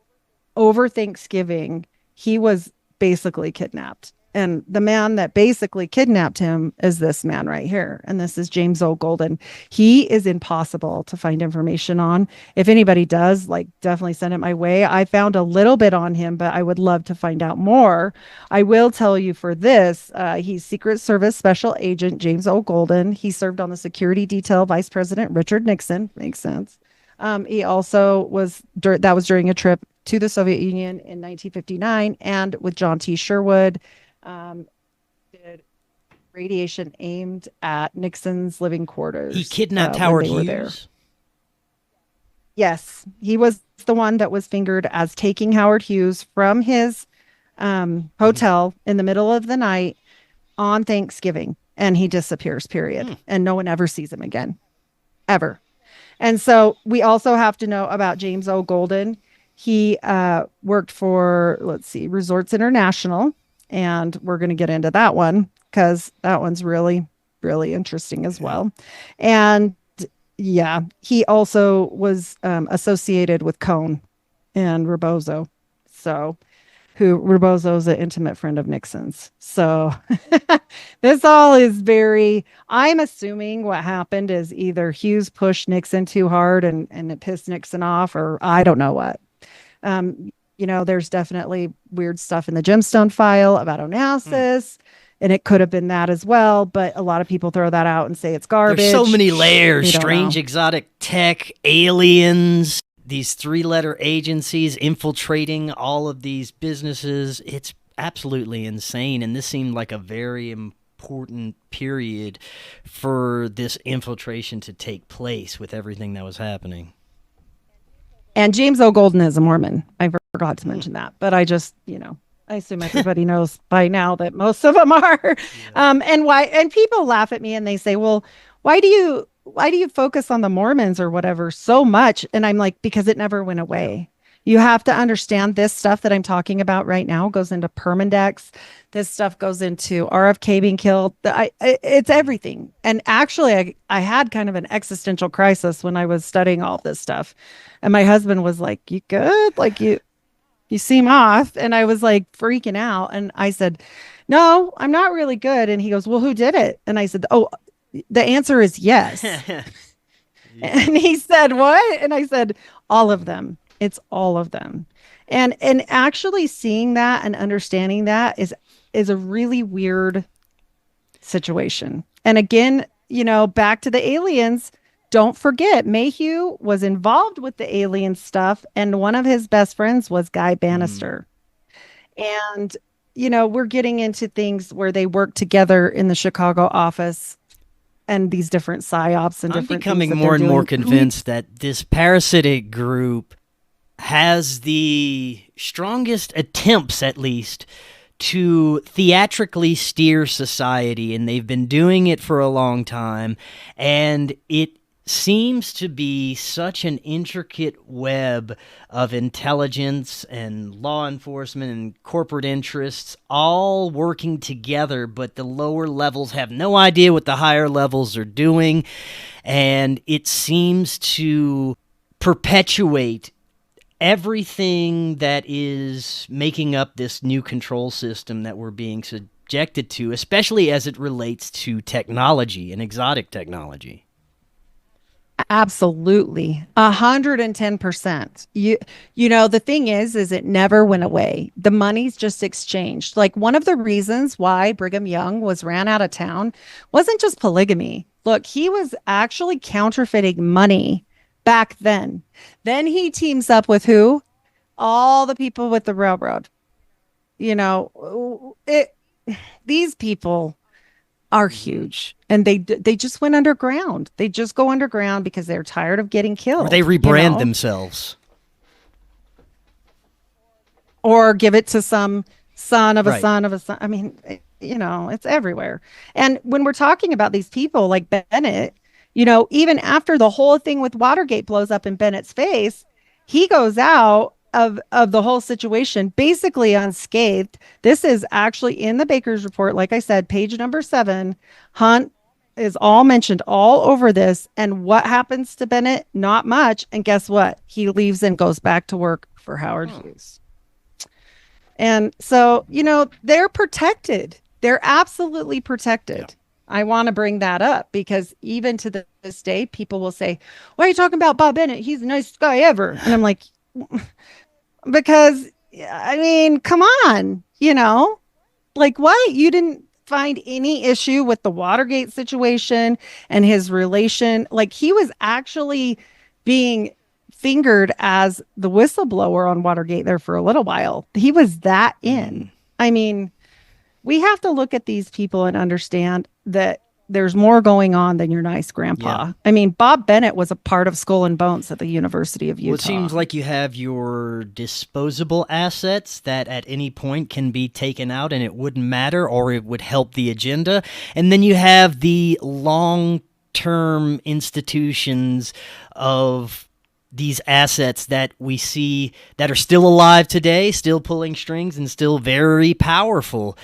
over Thanksgiving, he was basically kidnapped. And the man that basically kidnapped him is this man right here. And this is James O. Golden. He is impossible to find information on. If anybody does, like, definitely send it my way. I found a little bit on him, but I would love to find out more. I will tell you for this, he's Secret Service Special Agent James O. Golden. He served on the security detail Vice President Richard Nixon. Makes sense. He also was, that was during a trip to the Soviet Union in 1959, and with John T. Sherwood, did radiation aimed at Nixon's living quarters. He kidnapped Howard Hughes? There. Yes, he was the one that was fingered as taking Howard Hughes from his hotel in the middle of the night on Thanksgiving, and he disappears, period. And no one ever sees him again, ever. And so we also have to know about James O. Golden. He worked for, Resorts International, and we're going to get into that one because that one's really, really interesting as well. And yeah, he also was associated with Cohn and Rebozo. So Rebozo's an intimate friend of Nixon's. So this all is I'm assuming what happened is either Hughes pushed Nixon too hard and it pissed Nixon off, or I don't know what. There's definitely weird stuff in the gemstone file about Onassis, and it could have been that as well. But a lot of people throw that out and say it's garbage. There's so many layers, strange exotic tech, aliens, these 3-letter agencies infiltrating all of these businesses. It's absolutely insane. And this seemed like a very important period for this infiltration to take place with everything that was happening. And James O. Golden is a Mormon. I forgot to mention that, but I just, I assume everybody knows by now that most of them are. And people laugh at me and they say, well, why do you focus on the Mormons or whatever so much? And I'm like, because it never went away. You have to understand this stuff that I'm talking about right now goes into Permindex. This stuff goes into RFK being killed. It's everything. And actually, I had kind of an existential crisis when I was studying all this stuff. And my husband was like, you good? Like you seem off. And I was like freaking out. And I said, no, I'm not really good. And he goes, well, who did it? And I said, oh, the answer is yes. And he said, what? And I said, all of them. It's all of them. And actually seeing that and understanding that is a really weird situation. And again, back to the aliens, don't forget Mayhew was involved with the alien stuff, and one of his best friends was Guy Bannister. And we're getting into things where they work together in the Chicago office and these different psyops and different things. I'm becoming more and more convinced that this parasitic group has the strongest attempts, at least, to theatrically steer society, and they've been doing it for a long time, and it seems to be such an intricate web of intelligence and law enforcement and corporate interests all working together, but the lower levels have no idea what the higher levels are doing, and it seems to perpetuate everything that is making up this new control system that we're being subjected to, especially as it relates to technology and exotic technology. Absolutely. 110%. The thing is it never went away. The money's just exchanged. Like, one of the reasons why Brigham Young was ran out of town wasn't just polygamy. Look, he was actually counterfeiting money back then. Then he teams up with who? All the people with the railroad. These people are huge, and they just went underground. They just go underground because they're tired of getting killed. Or they rebrand themselves. Or give it to some son of a son of a son. I mean, it's everywhere. And when we're talking about these people like Bennett, even after the whole thing with Watergate blows up in Bennett's face, he goes out of the whole situation basically unscathed. This is actually in the Baker's report. Like I said, page number 7, Hunt is all mentioned all over this. And what happens to Bennett? Not much. And guess what? He leaves and goes back to work for Howard Hughes. And so, they're protected. They're absolutely protected. Yeah. I want to bring that up because even to this day, people will say, "Why are you talking about Bob Bennett? He's the nicest guy ever." And I'm like, because, I mean, come on, like what? You didn't find any issue with the Watergate situation and his relation? Like he was actually being fingered as the whistleblower on Watergate there for a little while. He was that in. I mean, we have to look at these people and understand that there's more going on than your nice grandpa. Yeah. I mean, Bob Bennett was a part of Skull and Bones at the University of Utah. Well, it seems like you have your disposable assets that at any point can be taken out and it wouldn't matter or it would help the agenda. And then you have the long-term institutions of these assets that we see that are still alive today, still pulling strings and still very powerful.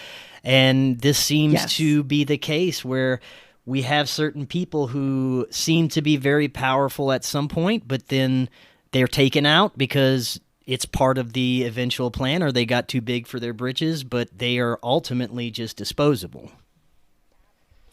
And this seems to be the case where we have certain people who seem to be very powerful at some point, but then they're taken out because it's part of the eventual plan or they got too big for their britches, but they are ultimately just disposable.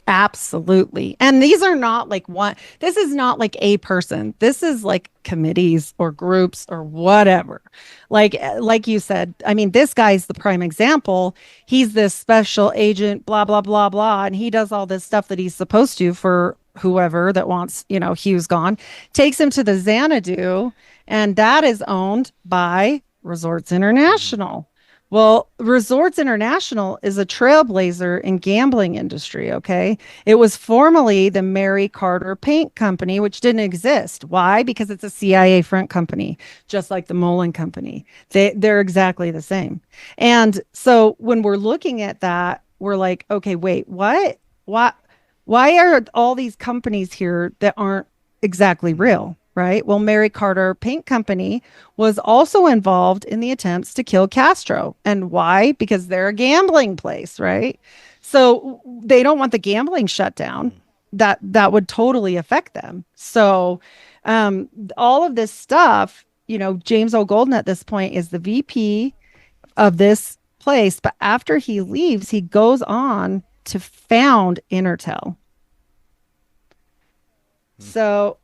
Absolutely. And these are not like one, this is not like a person. This is like committees or groups or whatever. Like you said, I mean, this guy's the prime example. He's this special agent, blah, blah, blah, blah. And he does all this stuff that he's supposed to for whoever that wants, Hughes gone, takes him to the Xanadu, and that is owned by Resorts International. Well, Resorts International is a trailblazer in gambling industry, okay? It was formerly the Mary Carter Paint Company, which didn't exist. Why? Because it's a CIA front company, just like the Mullen Company. They're exactly the same. And so when we're looking at that, we're like, okay, wait, what? Why are all these companies here that aren't exactly real? Right. Well, Mary Carter Paint Company was also involved in the attempts to kill Castro. And why? Because they're a gambling place. Right. So they don't want the gambling shut down. That would totally affect them. So all of this stuff, James O. Golden at this point is the VP of this place. But after he leaves, he goes on to found Intertel. So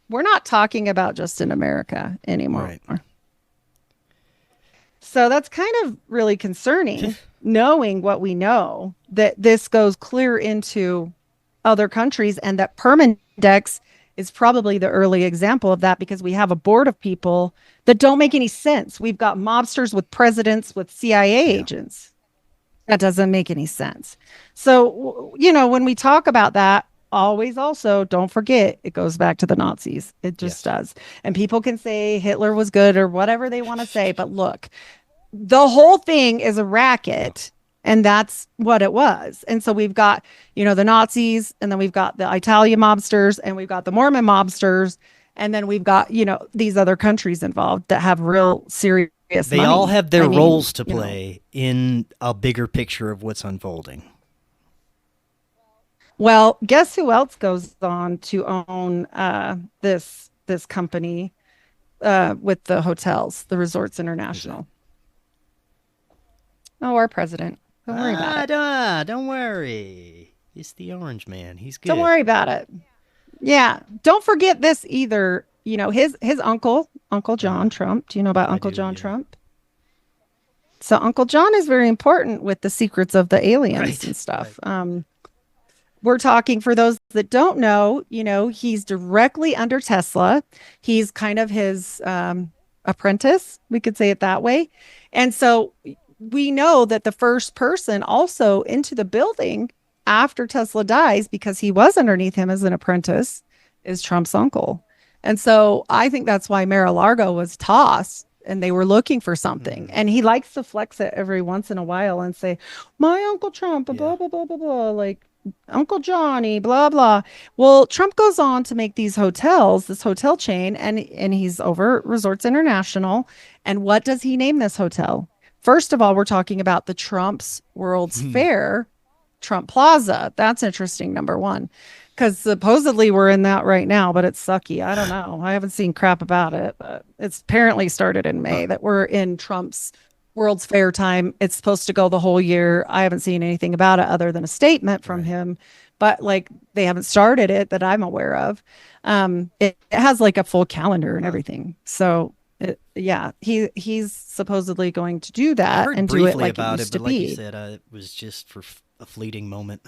we're not talking about just in America anymore. Right. So that's kind of really concerning, knowing what we know, that this goes clear into other countries and that Permindex is probably the early example of that because we have a board of people that don't make any sense. We've got mobsters with presidents, with CIA agents. That doesn't make any sense. So, when we talk about that, always also don't forget it goes back to the Nazis. It just does. And people can say Hitler was good or whatever they want to say, but look, the whole thing is a racket, and that's what it was. And so we've got, the Nazis, and then we've got the Italian mobsters, and we've got the Mormon mobsters, and then we've got, these other countries involved that have real serious they money. all have their roles to play in a bigger picture of what's unfolding. Well, guess who else goes on to own this company with the hotels, the Resorts International? Oh, our president. Don't worry about it. Don't worry. He's the orange man. He's good. Don't worry about it. Yeah. Don't forget this either. His uncle, Uncle John Trump. Do you know about Uncle John Trump? So Uncle John is very important with the secrets of the aliens and stuff. Right. We're talking, for those that don't know, he's directly under Tesla. He's kind of his apprentice, we could say it that way. And so we know that the first person also into the building after Tesla dies, because he was underneath him as an apprentice, is Trump's uncle. And so I think that's why Mar-a-Lago was tossed. And they were looking for something. And he likes to flex it every once in a while and say, my Uncle Trump, blah, blah, blah, blah, blah, like Uncle Johnny, blah, blah. Well, Trump goes on to make these hotels, this hotel chain, and he's over Resorts International. And what does he name this hotel? First of all, we're talking about the Trump's World's Fair, Trump Plaza. That's interesting, number one. Because supposedly we're in that right now, but it's sucky. I don't know. I haven't seen crap about it, but it's apparently started in May that we're in Trump's World's Fair time. It's supposed to go the whole year. I haven't seen anything about it other than a statement from him, but like they haven't started it that I'm aware of. It has like a full calendar and everything. So he's supposedly going to do I that heard and do it briefly like about it it, used but to like you be. said, it was just for a fleeting moment.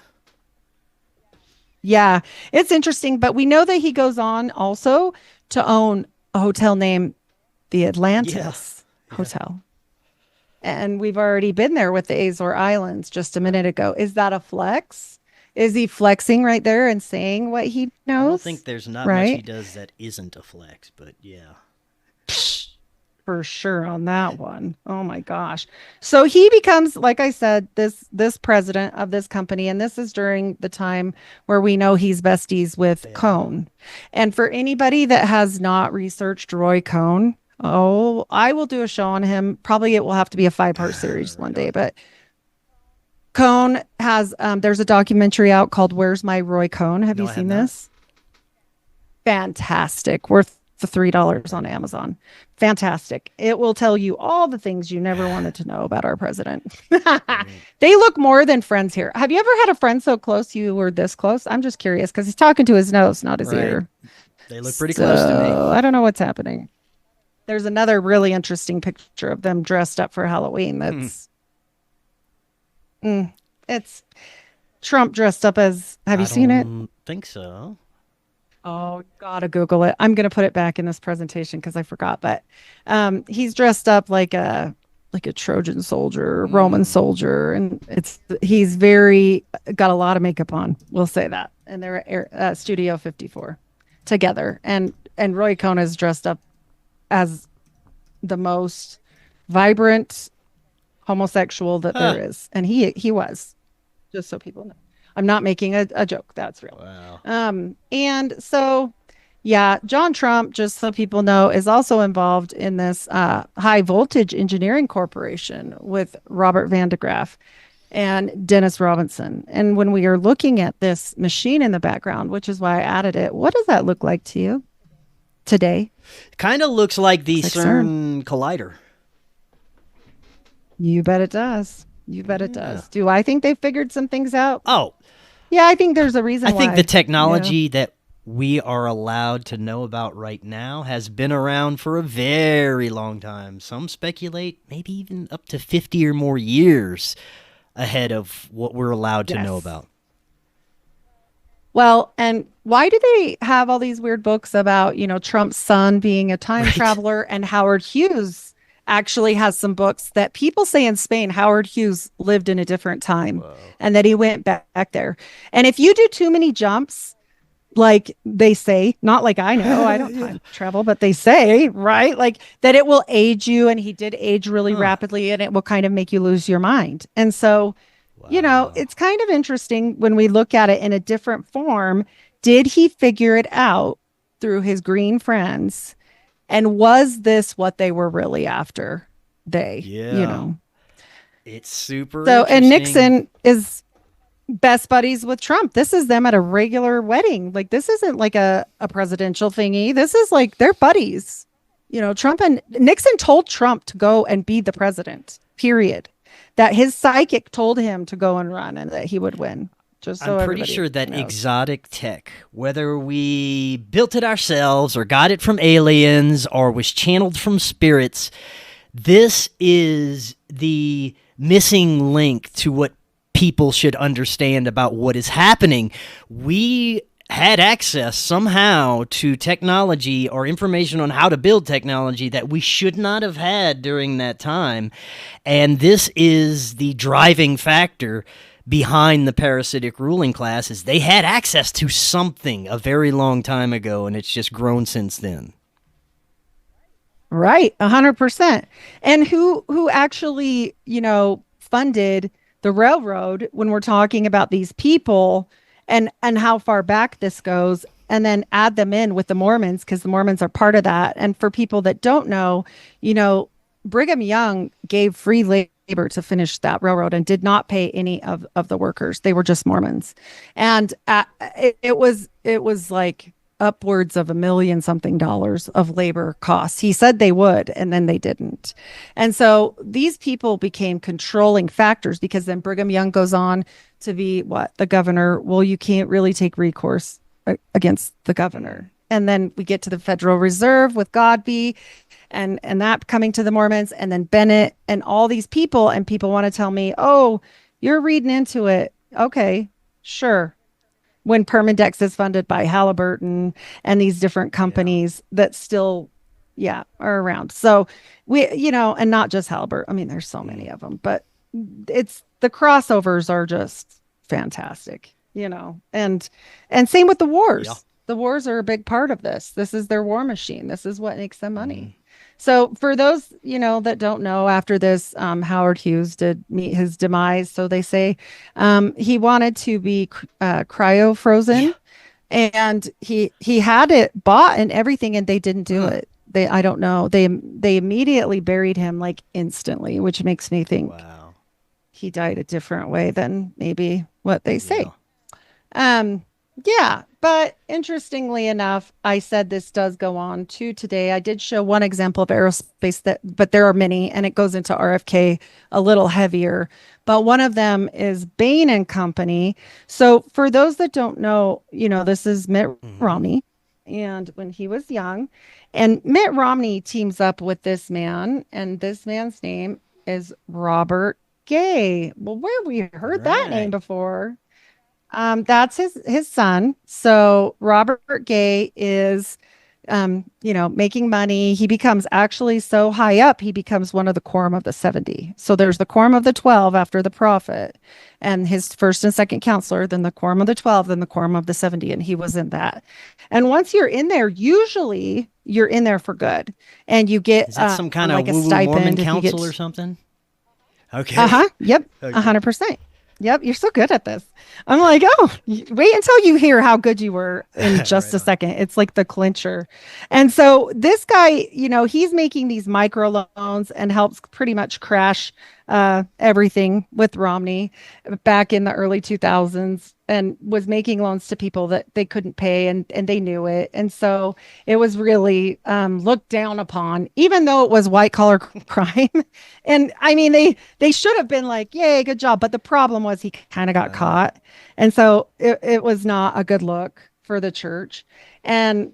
Yeah, it's interesting, but we know that he goes on also to own a hotel named the Yeah. Atlantis Hotel. And we've already been there with the Azore Islands just a minute ago. Is that a flex? Is he flexing right there and saying what he I don't knows? think there's not much he Right? does that isn't a flex, but yeah. For sure on that one. Oh my gosh. So he becomes, like I said, this president of this company, and this is during the time where we know he's besties with Cohn. And for anybody that has not researched Roy Cohn, oh, I will do a show on him. Probably it will have to be a 5-part series one day, but Cohn has there's a documentary out called Where's My Roy Cohn? Have No, you I have seen not. this? Fantastic. Worth the $3 on Amazon. Fantastic. It will tell you all the things you never wanted to know about our president. They look more than friends here. Have you ever had a friend so close you were this close? I'm just curious because he's talking to his nose, not his Right. ear. They look pretty close to me. I don't know what's happening. There's another really interesting picture of them dressed up for Halloween. It's Trump dressed up as, have you seen it? I think so. Oh, gotta Google it. I'm gonna put it back in this presentation because I forgot. But he's dressed up like a Trojan soldier, Roman soldier, and he's very got a lot of makeup on. We'll say that. And they're at Studio 54 together, and Roy Cohn is dressed up as the most vibrant homosexual that there is, and he was, just so people know. I'm not making a joke. That's real. Wow. And so, yeah, John Trump, just so people know, is also involved in this high voltage engineering corporation with Robert Van de Graaff and Dennis Robinson. And when we are looking at this machine in the background, which is why I added it, what does that look like to you today? Kind of looks like the It's like CERN collider. You bet it does. You bet it does. Do I think they figured some things out? Oh, Yeah, I think there's a reason I why. think the technology that we are allowed to know about right now has been around for a very long time. Some speculate maybe even up to 50 or more years ahead of what we're allowed to know about. Well, and why do they have all these weird books about, Trump's son being a time traveler, and Howard Hughes actually has some books that people say in Spain, Howard Hughes lived in a different time and that he went back there. And if you do too many jumps, like they say, not like I know, I don't time travel, but they say, right? Like that it will age you. And he did age really rapidly, and it will kind of make you lose your mind. And so, it's kind of interesting when we look at it in a different form. Did he figure it out through his green friends? And was this what they were really after? It's super So, interesting. and Nixon is best buddies with Trump. This is them at a regular wedding. Like, this isn't like a presidential thingy. This is like they're buddies. Trump and Nixon told Trump to go and be the president, period. That his psychic told him to go and run and that he would win. Just so I'm pretty sure that exotic tech, whether we built it ourselves or got it from aliens or was channeled from spirits, this is the missing link to what people should understand about what is happening. We had access somehow to technology or information on how to build technology that we should not have had during that time. And this is the driving factor behind the parasitic ruling class, is they had access to something a very long time ago, and it's just grown since then. Right, 100%. And who actually, funded the railroad when we're talking about these people and how far back this goes, and then add them in with the Mormons, because the Mormons are part of that. And for people that don't know, Brigham Young gave free labor to finish that railroad and did not pay any of the workers. They were just Mormons. And it was like upwards of $1 million something of labor costs. He said they would, and then they didn't. And so these people became controlling factors, because then Brigham Young goes on to be what? The governor. Well, you can't really take recourse against the governor. And then we get to the Federal Reserve with Godby and that coming to the Mormons, and then Bennett and all these people. And people want to tell me, oh, you're reading into it. Okay, sure. When Permindex is funded by Halliburton and these different companies that still, are around. So and not just Halliburton. I mean, there's so many of them, but it's the crossovers are just fantastic, and same with the wars. Yeah. The wars are a big part of this. This is their war machine. This is what makes them money. So for those, that don't know, after this, Howard Hughes did meet his demise. So they say he wanted to be cryo frozen, and he had it bought and everything, and they didn't do it. I don't know. They immediately buried him like instantly, which makes me think he died a different way than maybe what they say. But interestingly enough, I said this does go on to today. I did show one example of aerospace but there are many, and it goes into RFK a little heavier. But one of them is Bain and Company. So for those that don't know, this is Mitt Romney, and when he was young, and Mitt Romney teams up with this man, and this man's name is Robert Gay. Well, where we heard that name before? That's his son. So Robert Gay is, making money. He becomes actually so high up, he becomes one of the quorum of the 70. So there's the quorum of the 12 after the prophet and his first and second counselor, then the quorum of the 12, then the quorum of the 70. And he was in that. And once you're in there, usually you're in there for good, and you get some kind like of a stipend Mormon council or something. Okay. Yep. 100%. Yep, you're so good at this. I'm like, oh, wait until you hear how good you were in just a second. It's like the clincher. And so this guy, he's making these micro loans and helps pretty much crash everything with Romney back in the early 2000s, and was making loans to people that they couldn't pay, and they knew it. And so it was really looked down upon, even though it was white collar crime. And I mean, they should have been like, yay, good job. But the problem was he kind of got caught. And so it was not a good look for the church. And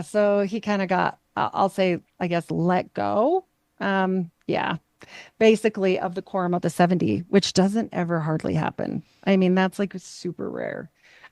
so he kind of got, I'll say, I guess, let go. Basically of the quorum of the 70, which doesn't ever hardly happen. I mean, that's like super rare.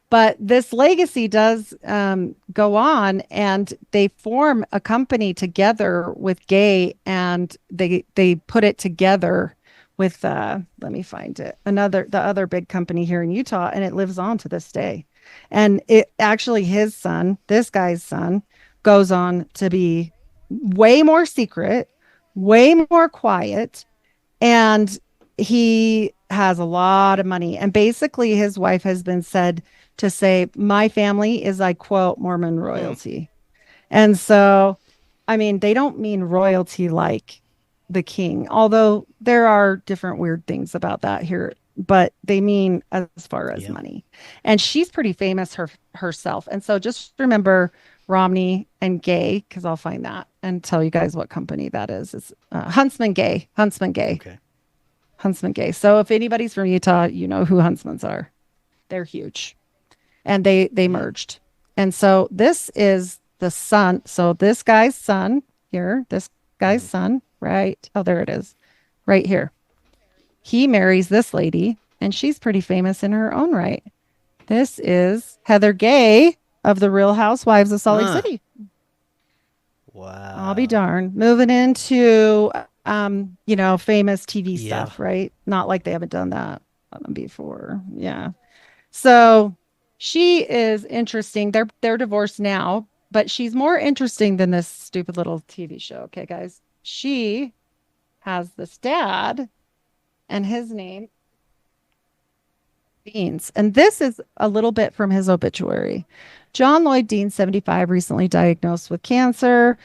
But this legacy does go on, and they form a company together with Gay, and they put it together with let me find it, the other big company here in Utah, and it lives on to this day. And it actually, his son, this guy's son, goes on to be way more secret, way more quiet, and he has a lot of money. And basically his wife has been said to say, my family is, I quote, Mormon royalty. And so, I mean, they don't mean royalty like the king, although there are different weird things about that here, but they mean as far as money. And she's pretty famous herself. And so just remember Romney and Gay, because I'll find that and tell you guys what company that is. It's Huntsman Gay. Okay. Huntsman Gay. So if anybody's from Utah, you know who Huntsmans are. They're huge. And they merged. And so this is the son. So this guy's son here, right? Oh, there it is. Right here. He marries this lady, and she's pretty famous in her own right. This is Heather Gay of the Real Housewives of Salt Lake City. Wow. I'll be darned. Moving into, famous TV stuff, right? Not like they haven't done that before. Yeah. So she is interesting. They're divorced now, but she's more interesting than this stupid little TV show. Okay, guys. She has this dad, and his name Dean's. And this is a little bit from his obituary. John Lloyd Dean, 75, recently diagnosed with cancer.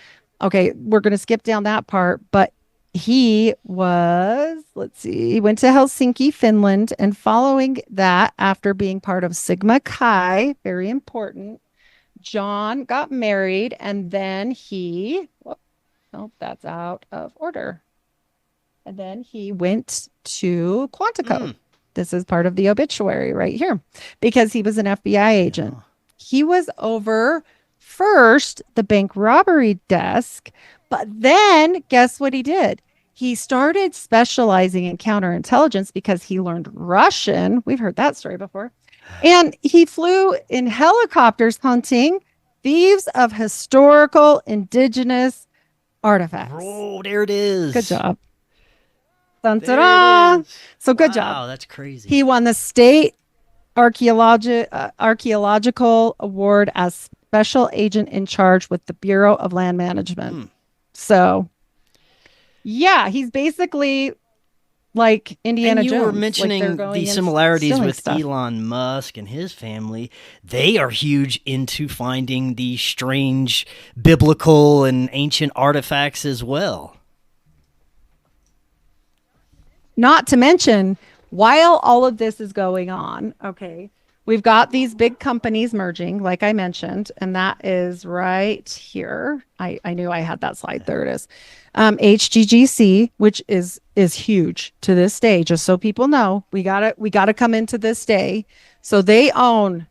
Okay, we're going to skip down that part, but he was, he went to Helsinki, Finland, and following that, after being part of Sigma Chi, very important, John got married, and then that's out of order. And then he went to Quantico. This is part of the obituary right here, because he was an FBI agent. He was over first the bank robbery desk, but then guess what he did? He started specializing in counterintelligence because he learned Russian. We've heard that story before. And he flew in helicopters hunting thieves of historical indigenous artifacts. Oh, there it is. Good job. Dun, da, da. So good job. Wow, that's crazy. He won the state archaeological award as special agent in charge with the Bureau of Land Management. So, yeah, he's basically like Indiana Jones. And you were mentioning the similarities with stuff. Elon Musk and his family. They are huge into finding the strange biblical and ancient artifacts as well. Not to mention, while all of this is going on, okay, we've got these big companies merging, like I mentioned, and that is right here. I knew I had that slide. There it is. HGGC, which is huge to this day. Just so people know, we gotta come into this day. So they own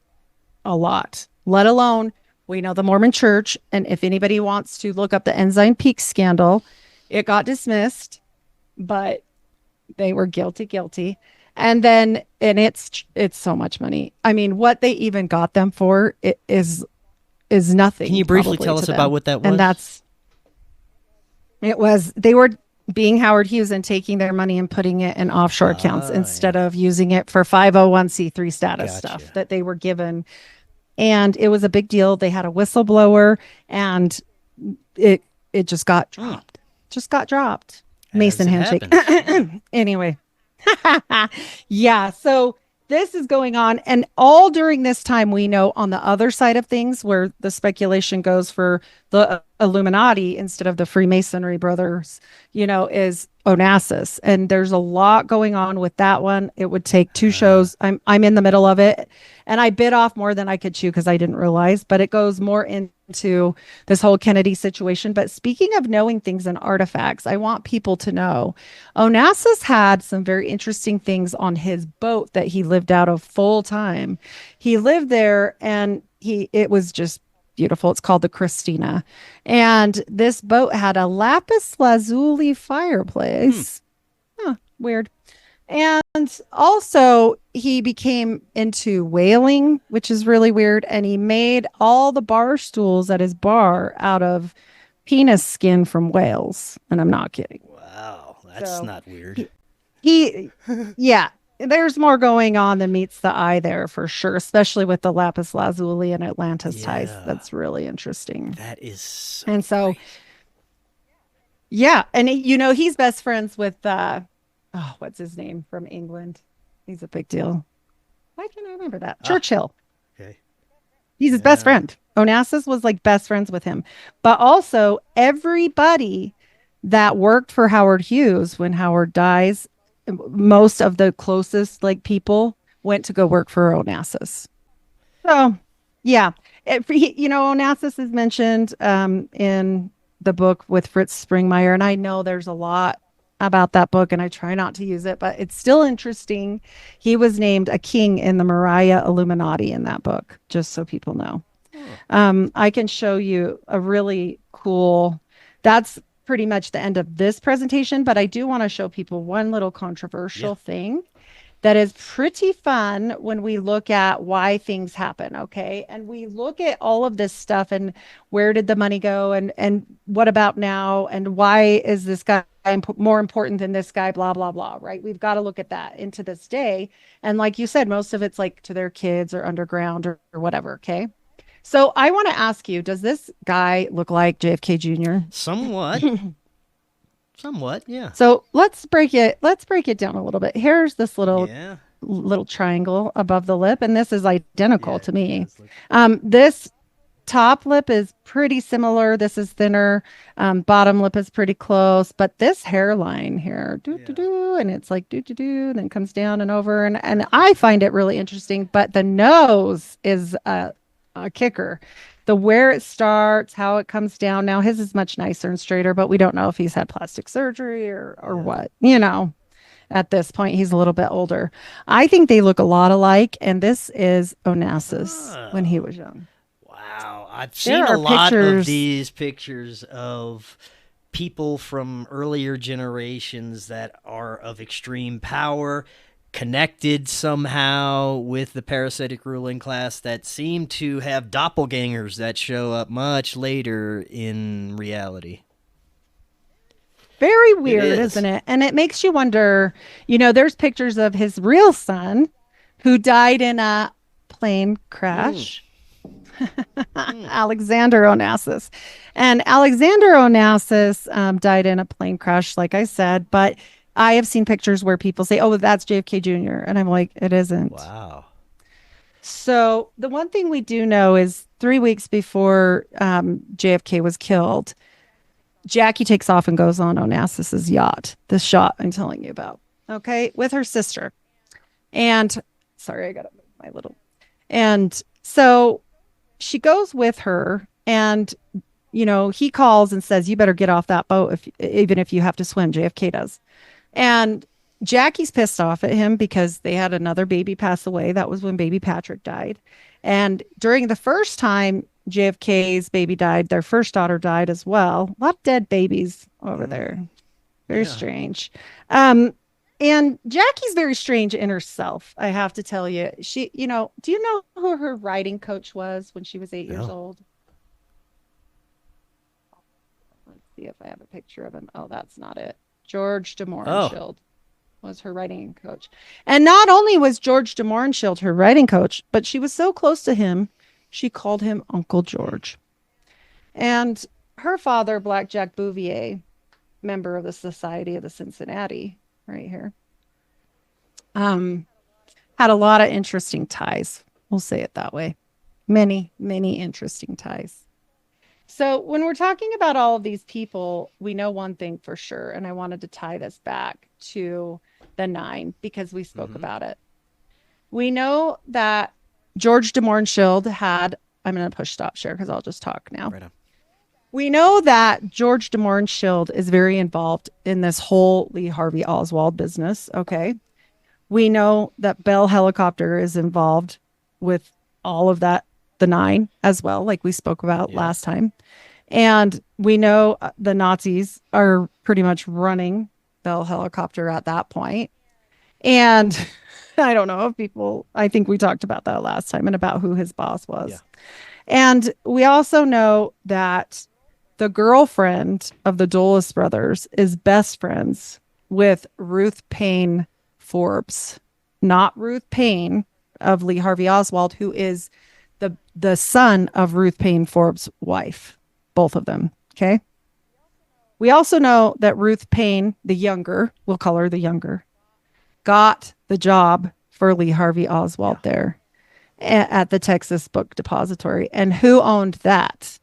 a lot. Let alone, we know the Mormon Church, and if anybody wants to look up the Ensign Peak scandal, it got dismissed, but they were guilty. And then, and it's so much money. I mean, what they even got them for is nothing. Can you briefly tell us about what that was? And they were being Howard Hughes and taking their money and putting it in offshore accounts instead of using it for 501c3 status stuff that they were given. And it was a big deal. They had a whistleblower, and it just got dropped. Mason handshake. Anyway. Yeah. So this is going on. And all during this time, we know on the other side of things, where the speculation goes for the Illuminati instead of the Freemasonry brothers, is Onassis. And there's a lot going on with that one. It would take 2 shows. I'm in the middle of it, and I bit off more than I could chew because I didn't realize, but it goes more into this whole Kennedy situation. But speaking of knowing things and artifacts, I want people to know Onassis had some very interesting things on his boat that he lived out of full time. He lived there, and it was just beautiful. It's called the Christina. And this boat had a lapis lazuli fireplace. Weird. And also he became into whaling, which is really weird. And he made all the bar stools at his bar out of penis skin from whales. And I'm not kidding. Wow. That's not weird. Yeah. There's more going on than meets the eye there for sure, especially with the lapis lazuli and Atlantis ties. That's really interesting. That is so and so crazy. Yeah, and he's best friends with what's his name from England? He's a big deal. Why can't I remember that? Churchill. Okay. He's his best friend. Onassis was like best friends with him. But also everybody that worked for Howard Hughes when Howard dies, most of the closest people went to go work for Onassis. So yeah, Onassis is mentioned in the book with Fritz Springmeier, and I know there's a lot about that book, and I try not to use it, but it's still interesting. He was named a king in the Mariah Illuminati in that book, just so people know. I can show you a really cool, that's pretty much the end of this presentation, but I do want to show people one little controversial thing that is pretty fun when we look at why things happen, okay? And we look at all of this stuff and where did the money go, and what about now, and why is this guy more important than this guy, blah, blah, blah, right? We've got to look at that into this day. And like you said, most of it's to their kids or underground or whatever, okay? So I want to ask you, does this guy look like JFK Jr.? Somewhat. Somewhat, yeah. So let's break it down a little bit. Here's this little triangle above the lip, and this is identical to me. This top lip is pretty similar. This is thinner. Bottom lip is pretty close, but this hairline here, and it's then comes down and over, and I find it really interesting. But the nose is a kicker. the where it starts, how it comes down. Now his is much nicer and straighter, but we don't know if he's had plastic surgery or what, at this point. He's a little bit older. I think they look a lot alike, and this is Onassis when he was young. Wow. I've There seen a are lot of pictures. these pictures of people from earlier generations that are of extreme power, connected somehow with the parasitic ruling class, that seem to have doppelgangers that show up much later in reality. Very weird, is. isn't it? And it makes you wonder, there's pictures of his real son who died in a plane crash. Alexander Onassis. And Alexander Onassis died in a plane crash, like I said, but I have seen pictures where people say, oh, that's JFK Jr. And I'm like, it isn't. Wow. So the one thing we do know is 3 weeks before JFK was killed, Jackie takes off and goes on Onassis's yacht, this shot I'm telling you about, okay, with her sister. And sorry, I got to move my little. And so she goes with her, and he calls and says, you better get off that boat even if you have to swim. JFK does. And Jackie's pissed off at him because they had another baby pass away. That was when baby Patrick died. And during the first time JFK's baby died, their first daughter died as well. A lot of dead babies over there. Very strange. And Jackie's very strange in herself, I have to tell you. She, do you know who her riding coach was when she was 8 years old? Let's see if I have a picture of him. Oh, that's not it. George de Mohrenschildt was her riding coach. And not only was George de Mohrenschildt her riding coach, but she was so close to him, she called him Uncle George. And her father, Black Jack Bouvier, member of the Society of the Cincinnati, right here, had a lot of interesting ties. We'll say it that way. Many, many interesting ties. So when we're talking about all of these people, we know one thing for sure, and I wanted to tie this back to the 9 because we spoke about it. We know that George de Mohrenschildt had, I'm going to push stop share because I'll just talk now. Right on. We know that George de Mohrenschildt is very involved in this whole Lee Harvey Oswald business. Okay. We know that Bell Helicopter is involved with all of that, the 9 as well, like we spoke about last time. And we know the Nazis are pretty much running Bell Helicopter at that point. And I don't know if people, I think we talked about that last time and about who his boss was. Yeah. And we also know that the girlfriend of the Dulles brothers is best friends with Ruth Payne Forbes, not Ruth Payne of Lee Harvey Oswald, who is the son of Ruth Payne Forbes' wife, both of them. Okay. We also know that Ruth Payne, the younger, we'll call her the younger, got the job for Lee Harvey Oswald there at the Texas Book Depository. And who owned that?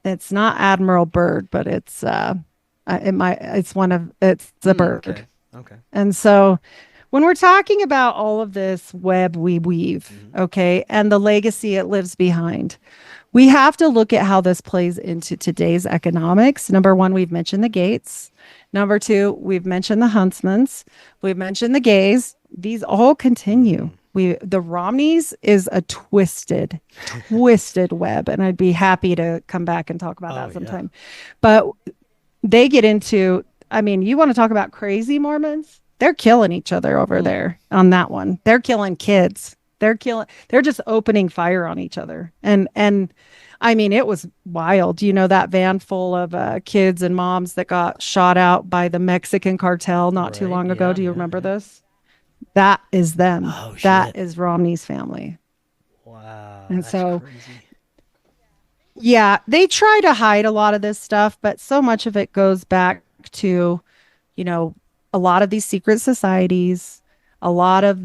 It's not Admiral Byrd, but it's the Byrd. Okay. And so when we're talking about all of this web we weave, okay, and the legacy it lives behind, we have to look at how this plays into today's economics. Number 1, we've mentioned the Gates. Number 2, we've mentioned the Huntsmans. We've mentioned the gays. These all continue. The Romneys is a twisted web, and I'd be happy to come back and talk about that sometime. But they get into, you want to talk about crazy Mormons? They're killing each other over there on that one. They're killing kids. They're just opening fire on each other. And it was wild. That van full of kids and moms that got shot out by the Mexican cartel not too long ago. Do you remember this? That is them. Oh, that is Romney's family. Wow. And that's so, crazy. Yeah, they try to hide a lot of this stuff, but so much of it goes back to, a lot of these secret societies, a lot of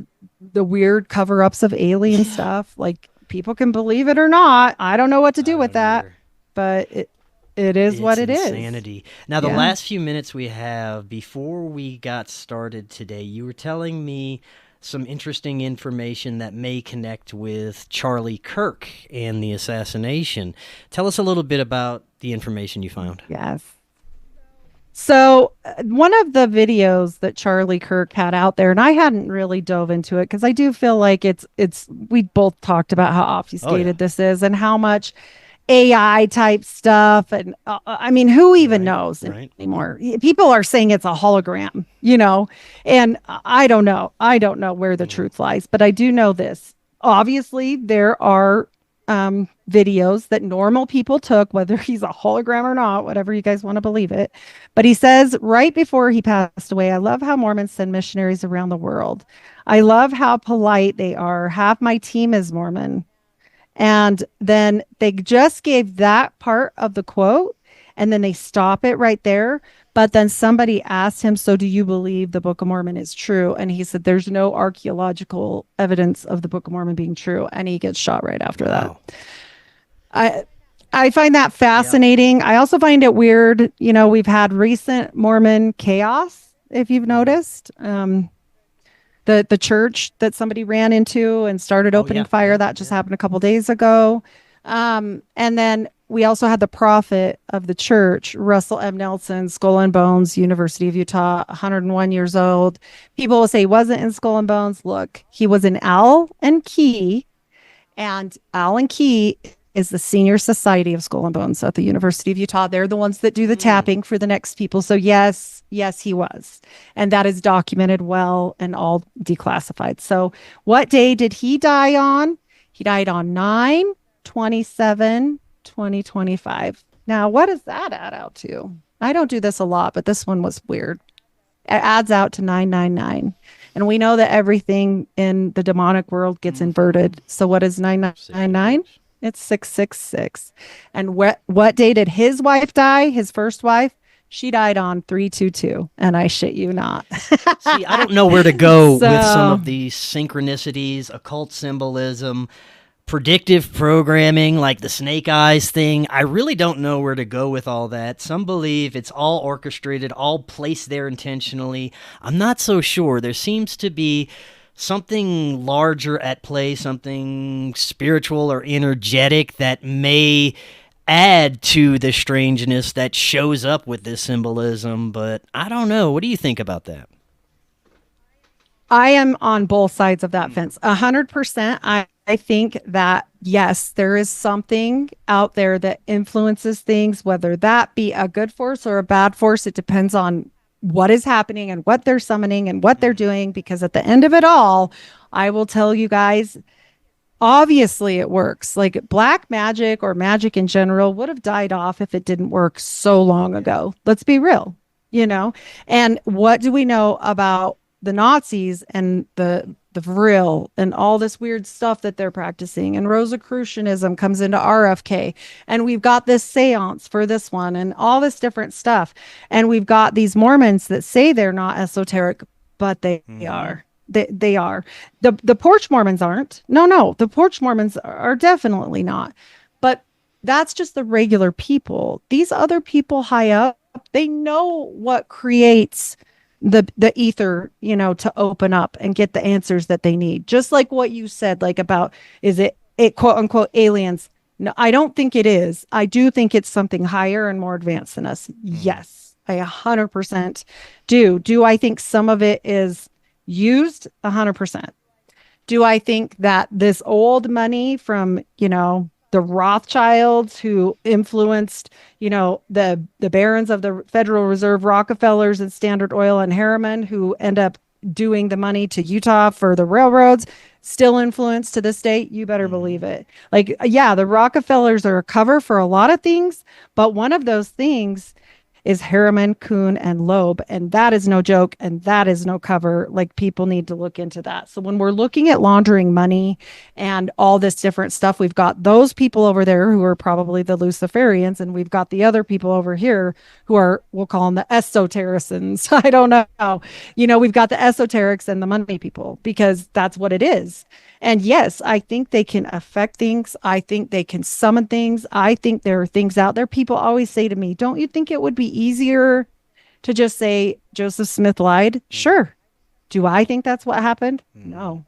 the weird cover-ups of alien stuff. Like, people can believe it or not. I don't know what to do with that, but it is what it is. Insanity. Now, the last few minutes we have before we got started today, you were telling me some interesting information that may connect with Charlie Kirk and the assassination. Tell us a little bit about the information you found. Yes. So one of the videos that Charlie Kirk had out there, and I hadn't really dove into it because I do feel like we both talked about how obfuscated this is and how much AI type stuff. And I mean, who even knows anymore? People are saying it's a hologram, and I don't know. I don't know where the truth lies, but I do know this. Obviously, there are videos that normal people took, whether he's a hologram or not, whatever you guys want to believe it. But he says right before he passed away, I love how Mormons send missionaries around the world. I love how polite they are. Half my team is Mormon. And then they just gave that part of the quote and then they stop it right there. But then somebody asked him, so do you believe the Book of Mormon is true? And he said, there's no archaeological evidence of the Book of Mormon being true. And he gets shot right after that. I find that fascinating. Yeah. I also find it weird. We've had recent Mormon chaos, if you've noticed. The church that somebody ran into and started opening fire, that just happened a couple days ago. And then we also had the prophet of the church, Russell M. Nelson, Skull and Bones, University of Utah, 101 years old. People will say he wasn't in Skull and Bones. Look, he was in Al and Key, and Al and Key is the Senior Society of Skull and Bones at the University of Utah. They're the ones that do the tapping for the next people. So yes, he was. And that is documented well and all declassified. So what day did he die on? He died on 9/27/2025. Now, what does that add out to? I don't do this a lot, but this one was weird. It adds out to 999. And we know that everything in the demonic world gets inverted. So what is 999? It's 666. And what day did his wife die? His first wife? She died on 3/22. And I shit you not. See, I don't know where to go with some of these synchronicities, occult symbolism, predictive programming, like the snake eyes thing. I really don't know where to go with all that. Some believe it's all orchestrated, all placed there intentionally. I'm not so sure. There seems to be something larger at play, something spiritual or energetic that may add to the strangeness that shows up with this symbolism. But I don't know. What do you think about that? I am on both sides of that fence. 100%. I think that, yes, there is something out there that influences things, whether that be a good force or a bad force. It depends on what is happening and what they're summoning and what they're doing. Because at the end of it all, I will tell you guys, obviously it works. Like black magic or magic in general would have died off if it didn't work so long ago. Let's be real, And what do we know about the Nazis and the Vril and all this weird stuff that they're practicing? And Rosicrucianism comes into RFK, and we've got this seance for this one and all this different stuff. And we've got these Mormons that say they're not esoteric, but they are. They are. The Porch Mormons aren't. No, the Porch Mormons are definitely not. But that's just the regular people. These other people high up, they know what creates the ether, to open up and get the answers that they need. Just like what you said, like about, is it quote unquote aliens? No, I don't think it is. I do think it's something higher and more advanced than us. Yes, I 100% do. Do I think some of it is used? 100%. Do I think that this old money from, the Rothschilds who influenced, the barons of the Federal Reserve, Rockefellers and Standard Oil and Harriman, who end up doing the money to Utah for the railroads, still influenced to this day? You better believe it. Like, yeah, the Rockefellers are a cover for a lot of things, but one of those things is Harriman, Kuhn, and Loeb. And that is no joke. And that is no cover. Like, people need to look into that. So when we're looking at laundering money and all this different stuff, we've got those people over there who are probably the Luciferians. And we've got the other people over here who are, we'll call them the esotericians. I don't know. We've got the esoterics and the money people, because that's what it is. And yes, I think they can affect things. I think they can summon things. I think there are things out there. People always say to me, don't you think it would be easier to just say Joseph Smith lied? Sure. Do I think that's what happened? No.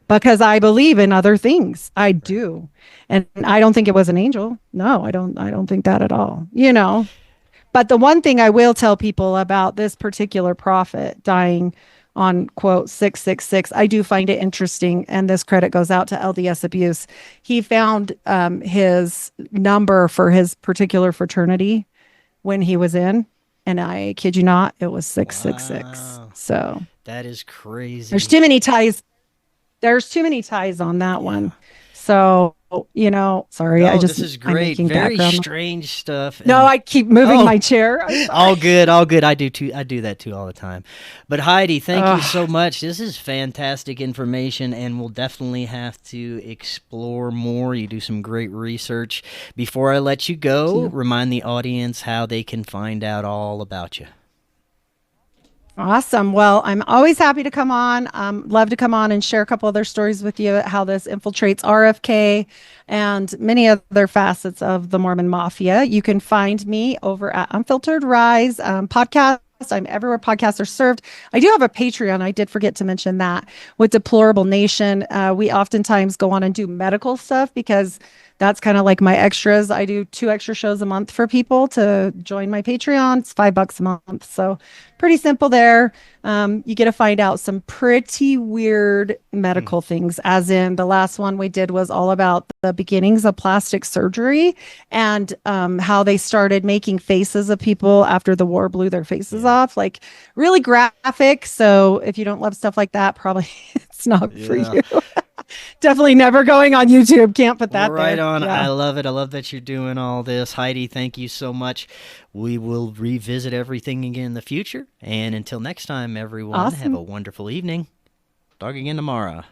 Because I believe in other things. I do. And I don't think it was an angel. No, I don't think that at all. But the one thing I will tell people about this particular prophet dying on quote 666, I do find it interesting, and this credit goes out to LDS Abuse. He found his number for his particular fraternity when he was in, and I kid you not, it was 666. Wow. So That is crazy. there's too many ties. There's too many ties on that one. So, sorry, This is great. Very strange stuff. No, I keep moving my chair. All good. I do too. I do that too all the time. But Heidi, thank you so much. This is fantastic information, and we'll definitely have to explore more. You do some great research. Before I let you go, remind the audience how they can find out all about you. Awesome. Well, I'm always happy to come on. Love to come on and share a couple other stories with you, how this infiltrates RFK and many other facets of the Mormon Mafia. You can find me over at Unfiltered Rise podcast. I'm everywhere podcasts are served. I do have a Patreon. I did forget to mention that with Deplorable Nation. We oftentimes go on and do medical stuff because that's kind of like my extras. I do 2 extra shows a month for people to join my Patreon. It's $5 a month. So pretty simple there. You get to find out some pretty weird medical things, as in the last one we did was all about the beginnings of plastic surgery and how they started making faces of people after the war blew their faces off, like really graphic. So if you don't love stuff like that, probably it's not for you. Definitely never going on YouTube. Can't put that right there. on. Yeah. I love it. I love that you're doing all this. Heidi, thank you so much. We will revisit everything again in the future. And until next time, everyone, have a wonderful evening. Talk again tomorrow.